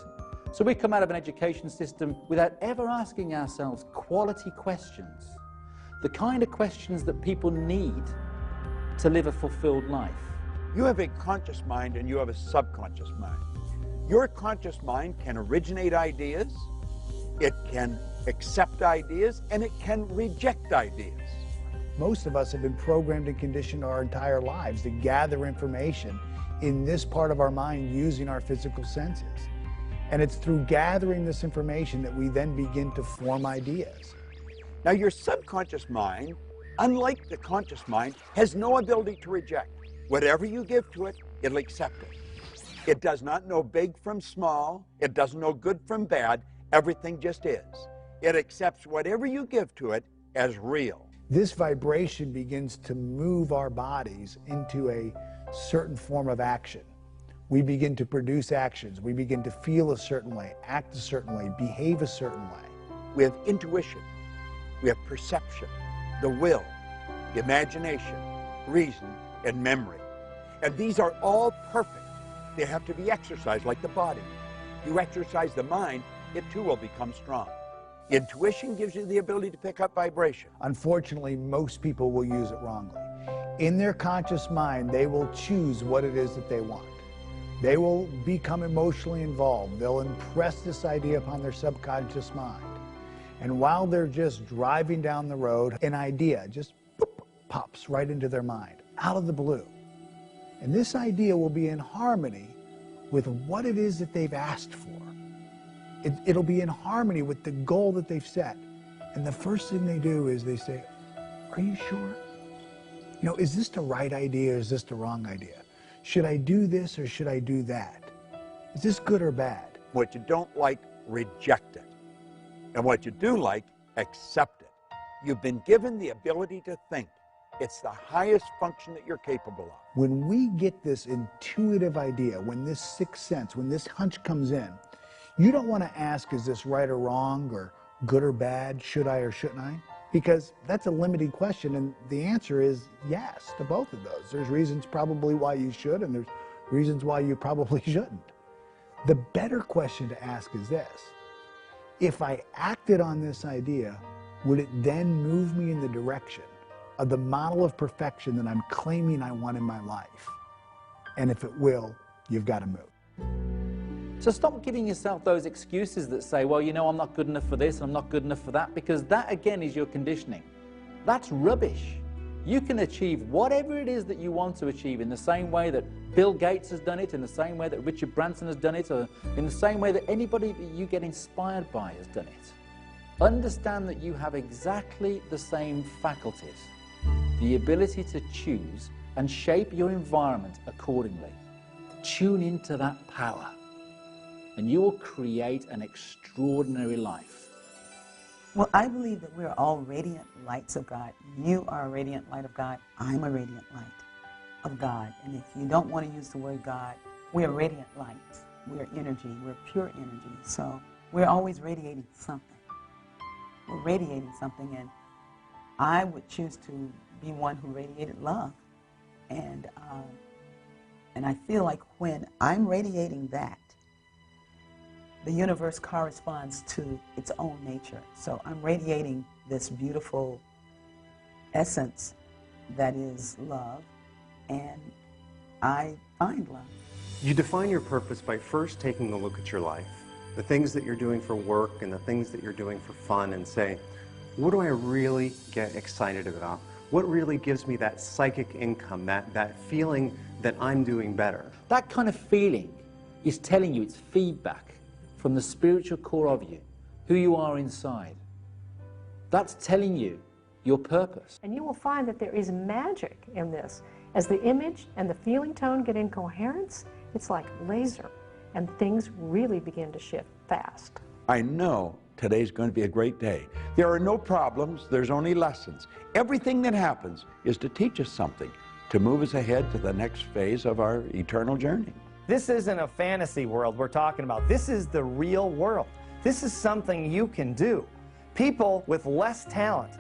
So we come out of an education system without ever asking ourselves quality questions, the kind of questions that people need to live a fulfilled life. You have a conscious mind and you have a subconscious mind. Your conscious mind can originate ideas, it can accept ideas, and it can reject ideas. Most of us have been programmed and conditioned our entire lives to gather information in this part of our mind using our physical senses. And it's through gathering this information that we then begin to form ideas. Now, your subconscious mind, unlike the conscious mind, has no ability to reject. Whatever you give to it, it'll accept it. It does not know big from small. It doesn't know good from bad. Everything just is. It accepts whatever you give to it as real. This vibration begins to move our bodies into a certain form of action. We begin to produce actions. We begin to feel a certain way, act a certain way, behave a certain way. We have intuition. We have perception, the will, the imagination, reason, and memory. And these are all perfect. They have to be exercised like the body. You exercise the mind, it too will become strong. Intuition gives you the ability to pick up vibration. Unfortunately, most people will use it wrongly. In their conscious mind, they will choose what it is that they want. They will become emotionally involved. They'll impress this idea upon their subconscious mind. And while they're just driving down the road, an idea just pops right into their mind, out of the blue. And this idea will be in harmony with what it is that they've asked for. It'll be in harmony with the goal that they've set. And the first thing they do is they say, "Are you sure? You know, is this the right idea or is this the wrong idea? Should I do this or should I do that? Is this good or bad?" What you don't like, reject it. And what you do like, accept it. You've been given the ability to think. It's the highest function that you're capable of. When we get this intuitive idea, when this sixth sense, when this hunch comes in, you don't want to ask, is this right or wrong, or good or bad, should I or shouldn't I? Because that's a limited question, and the answer is yes to both of those. There's reasons probably why you should, and there's reasons why you probably shouldn't. The better question to ask is this: if I acted on this idea, would it then move me in the direction of the model of perfection that I'm claiming I want in my life? And if it will, you've got to move. So stop giving yourself those excuses that say, well, you know, I'm not good enough for this, I'm not good enough for that, because that, again, is your conditioning. That's rubbish. You can achieve whatever it is that you want to achieve in the same way that Bill Gates has done it, in the same way that Richard Branson has done it, or in the same way that anybody that you get inspired by has done it. Understand that you have exactly the same faculties, the ability to choose and shape your environment accordingly. Tune into that power, and you will create an extraordinary life. Well, I believe that we're all radiant lights of God. You are a radiant light of God. I'm a radiant light of God. And if you don't want to use the word God, we are radiant lights. We're energy. We're pure energy. So we're always radiating something. We're radiating something, and I would choose to be one who radiated love. And I feel like when I'm radiating that, the universe corresponds to its own nature. So I'm radiating this beautiful essence that is love, and I find love. You define your purpose by first taking a look at your life, the things that you're doing for work and the things that you're doing for fun, and say, what do I really get excited about? What really gives me that psychic income, that feeling that I'm doing better? That kind of feeling is telling you, it's feedback from the spiritual core of you, who you are inside. That's telling you your purpose. And you will find that there is magic in this. As the image and the feeling tone get in coherence, it's like laser, and things really begin to shift fast. I know today's going to be a great day. There are no problems, there's only lessons. Everything that happens is to teach us something, to move us ahead to the next phase of our eternal journey. This isn't a fantasy world we're talking about. This is the real world. This is something you can do. People with less talent,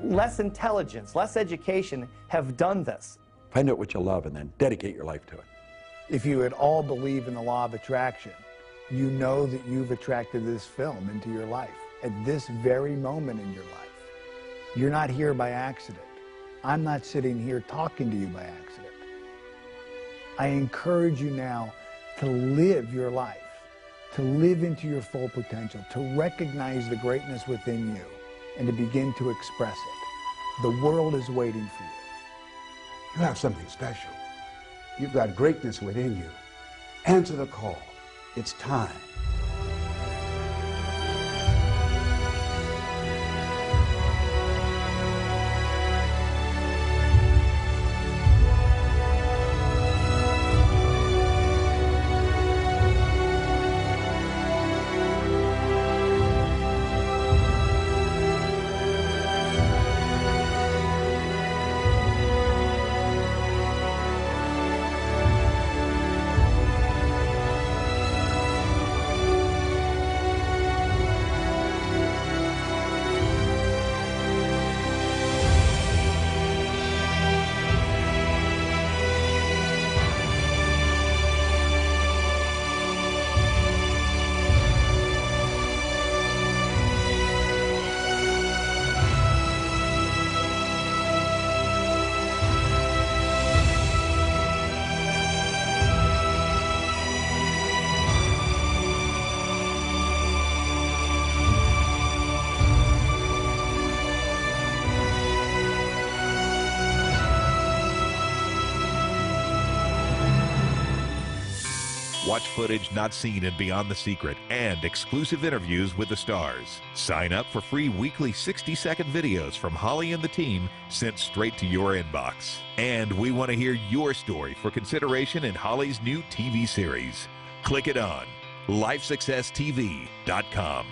less intelligence, less education have done this. Find out what you love and then dedicate your life to it. If you at all believe in the law of attraction, you know that you've attracted this film into your life at this very moment in your life. You're not here by accident. I'm not sitting here talking to you by accident. I encourage you now to live your life, to live into your full potential, to recognize the greatness within you, and to begin to express it. The world is waiting for you. You have something special. You've got greatness within you. Answer the call. It's time. Watch footage not seen in Beyond the Secret and exclusive interviews with the stars. Sign up for free weekly 60-second videos from Holly and the team sent straight to your inbox. And we want to hear your story for consideration in Holly's new TV series. Click it on LifeSuccessTV.com.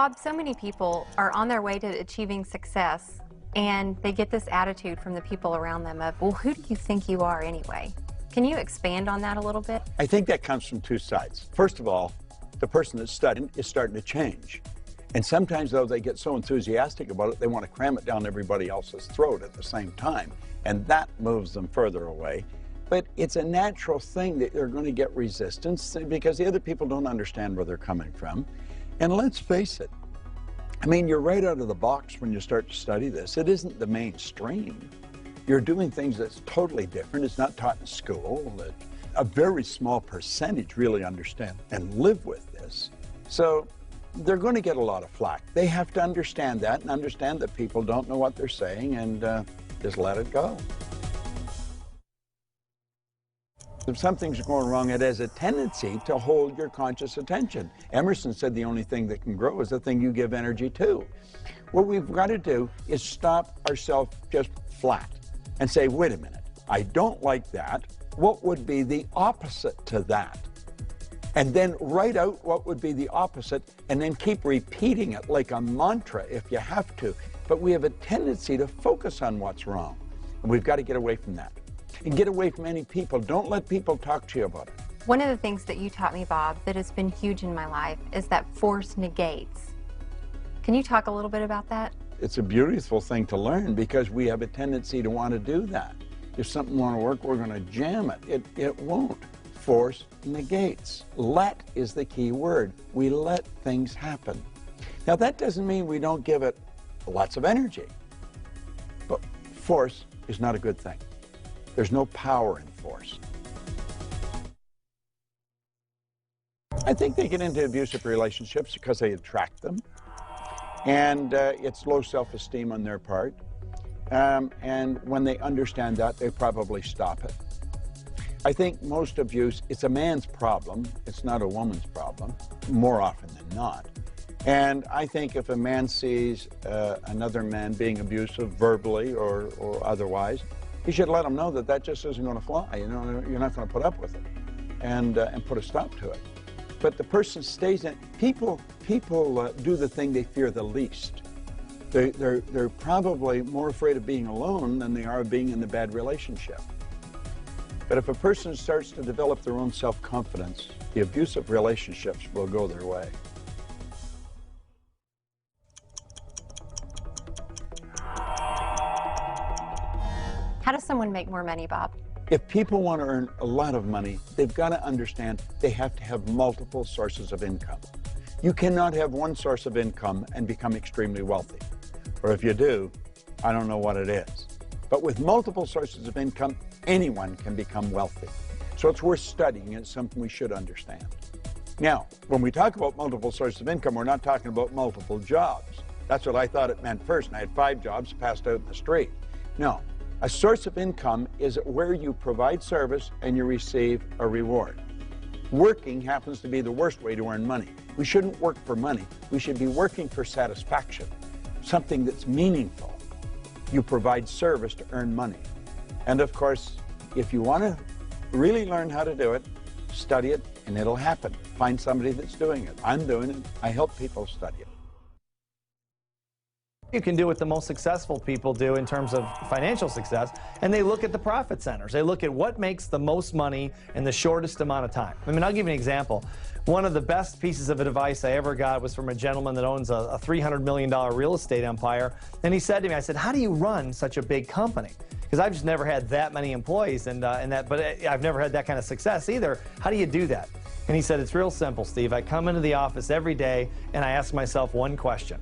Bob, so many people are on their way to achieving success, and they get this attitude from the people around them of, well, who do you think you are anyway? Can you expand on that a little bit? I think that comes from two sides. First of all, the person that's studying is starting to change. And sometimes, though, they get so enthusiastic about it, they want to cram it down everybody else's throat at the same time. And that moves them further away. But it's a natural thing that they're going to get resistance because the other people don't understand where they're coming from. And let's face it, I mean, you're right out of the box when you start to study this. It isn't the mainstream. You're doing things that's totally different. It's not taught in school. A very small percentage really understand and live with this. So they're going to get a lot of flack. They have to understand that and understand that people don't know what they're saying and just let it go. If something's going wrong, it has a tendency to hold your conscious attention. Emerson said the only thing that can grow is the thing you give energy to. What we've got to do is stop ourselves just flat and say, wait a minute, I don't like that. What would be the opposite to that? And then write out what would be the opposite and then keep repeating it like a mantra if you have to. But we have a tendency to focus on what's wrong. And we've got to get away from that. And get away from any people. Don't let people talk to you about it. One of the things that you taught me, Bob, that has been huge in my life is that force negates. Can you talk a little bit about that? It's a beautiful thing to learn because we have a tendency to want to do that. If something won't work, we're going to jam it. It won't. Force negates. Let is the key word. We let things happen. Now, that doesn't mean we don't give it lots of energy. But force is not a good thing. There's no power in force. I think they get into abusive relationships because they attract them. And it's low self-esteem on their part. And when they understand that, they probably stop it. I think most abuse, it's a man's problem. It's not a woman's problem, more often than not. And I think if a man sees another man being abusive verbally or otherwise, he should let him know that that just isn't going to fly. You know, you're not going to put up with it and put a stop to it. But the person stays in. People do the thing they fear the least. They're probably more afraid of being alone than they are of being in the bad relationship. But if a person starts to develop their own self-confidence, the abusive relationships will go their way. How does someone make more money, Bob? If people want to earn a lot of money, they've got to understand they have to have multiple sources of income. You cannot have one source of income and become extremely wealthy. Or if you do, I don't know what it is. But with multiple sources of income, anyone can become wealthy. So it's worth studying, and it's something we should understand. Now, when we talk about multiple sources of income, we're not talking about multiple jobs. That's what I thought it meant first, and I had 5 jobs passed out in the street. No. A source of income is where you provide service and you receive a reward. Working happens to be the worst way to earn money. We shouldn't work for money. We should be working for satisfaction, something that's meaningful. You provide service to earn money. And of course, if you want to really learn how to do it, study it and it'll happen. Find somebody that's doing it. I'm doing it. I help people study it. You can do what the most successful people do in terms of financial success, and they look at the profit centers. They look at what makes the most money in the shortest amount of time. I mean, I'll give you an example. One of the best pieces of advice I ever got was from a gentleman that owns a $300 million real estate empire, and he said to me, I said, how do you run such a big company? Because I've just never had that many employees, but I've never had that kind of success either. How do you do that? And he said, it's real simple, Steve. I come into the office every day, and I ask myself one question.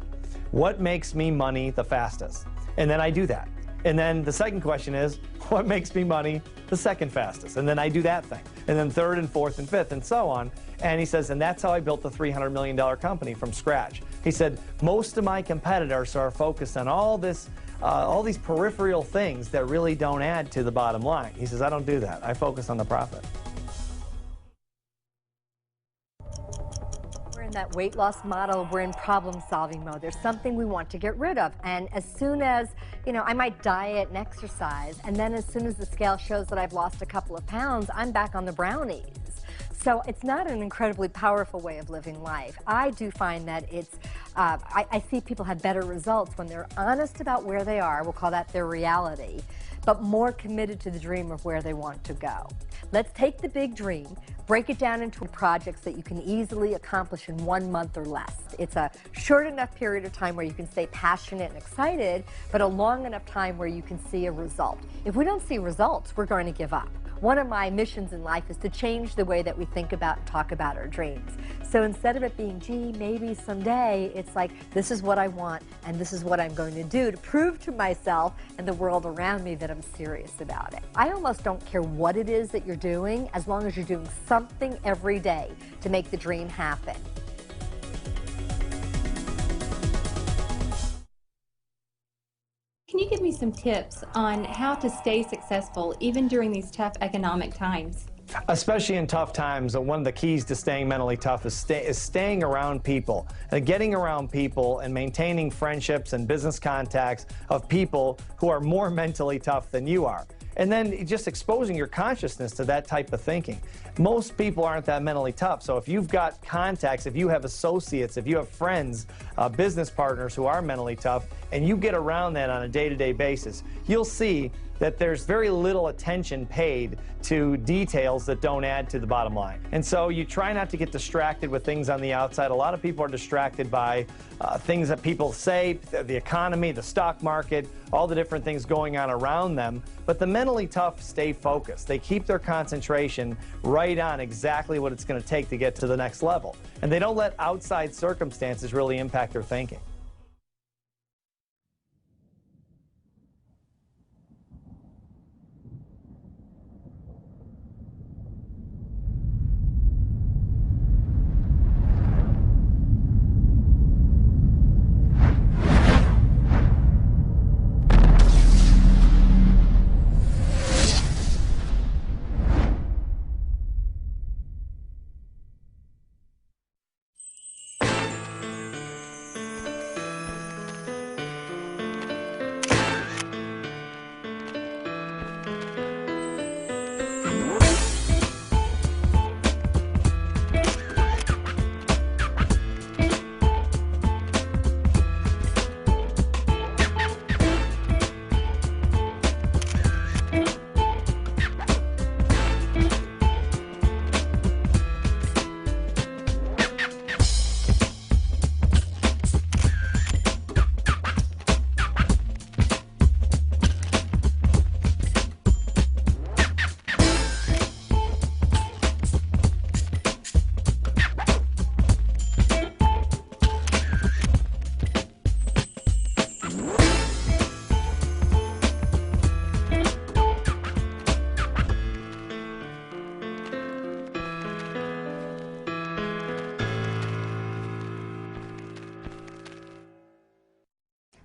What makes me money the fastest? And then I do that. And then the second question is, what makes me money the second fastest? And then I do that thing. And then third and fourth and fifth and so on. And he says, and that's how I built the $300 million company from scratch. He said, most of my competitors are focused on all these peripheral things that really don't add to the bottom line. He says, I don't do that. I focus on the profit. In that weight loss model, we're in problem-solving mode. There's something we want to get rid of, and as soon as, I might diet and exercise, and then as soon as the scale shows that I've lost a couple of pounds, I'm back on the brownies. So it's not an incredibly powerful way of living life. I do find that it's, I see people have better results when they're honest about where they are, we'll call that their reality, but more committed to the dream of where they want to go. Let's take the big dream, break it down into projects that you can easily accomplish in 1 month or less. It's a short enough period of time where you can stay passionate and excited, but a long enough time where you can see a result. If we don't see results, we're going to give up. One of my missions in life is to change the way that we think about and talk about our dreams. So instead of it being, gee, maybe someday, it's like, this is what I want and this is what I'm going to do to prove to myself and the world around me that I'm serious about it. I almost don't care what it is that you're doing, as long as you're doing something every day to make the dream happen. Can you give me some tips on how to stay successful even during these tough economic times? Especially in tough times, one of the keys to staying mentally tough is staying around people. Getting around people and maintaining friendships and business contacts of people who are more mentally tough than you are. And then just exposing your consciousness to that type of thinking. Most people aren't that mentally tough, so if you've got contacts, if you have associates, if you have friends, business partners who are mentally tough, and you get around that on a day-to-day basis, you'll see that there's very little attention paid to details that don't add to the bottom line. And so you try not to get distracted with things on the outside. A lot of people are distracted by things that people say, the economy, the stock market, all the different things going on around them. But the mentally tough stay focused. They keep their concentration right on exactly what it's going to take to get to the next level. And they don't let outside circumstances really impact their thinking.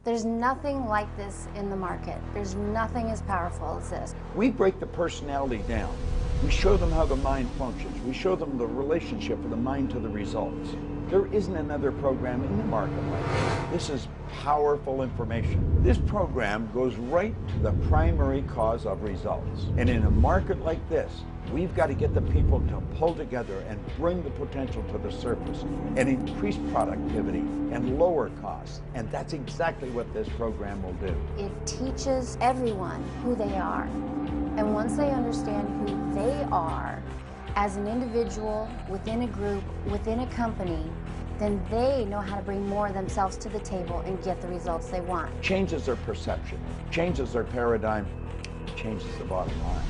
There's nothing like this in the market. There's nothing as powerful as this. We break the personality down. We show them how the mind functions. We show them the relationship of the mind to the results. There isn't another program in the market like this. This is powerful information. This program goes right to the primary cause of results. And in a market like this, we've got to get the people to pull together and bring the potential to the surface and increase productivity and lower costs. And that's exactly what this program will do. It teaches everyone who they are. And once they understand who they are as an individual, within a group, within a company, then they know how to bring more of themselves to the table and get the results they want. Changes their perception, changes their paradigm, changes the bottom line.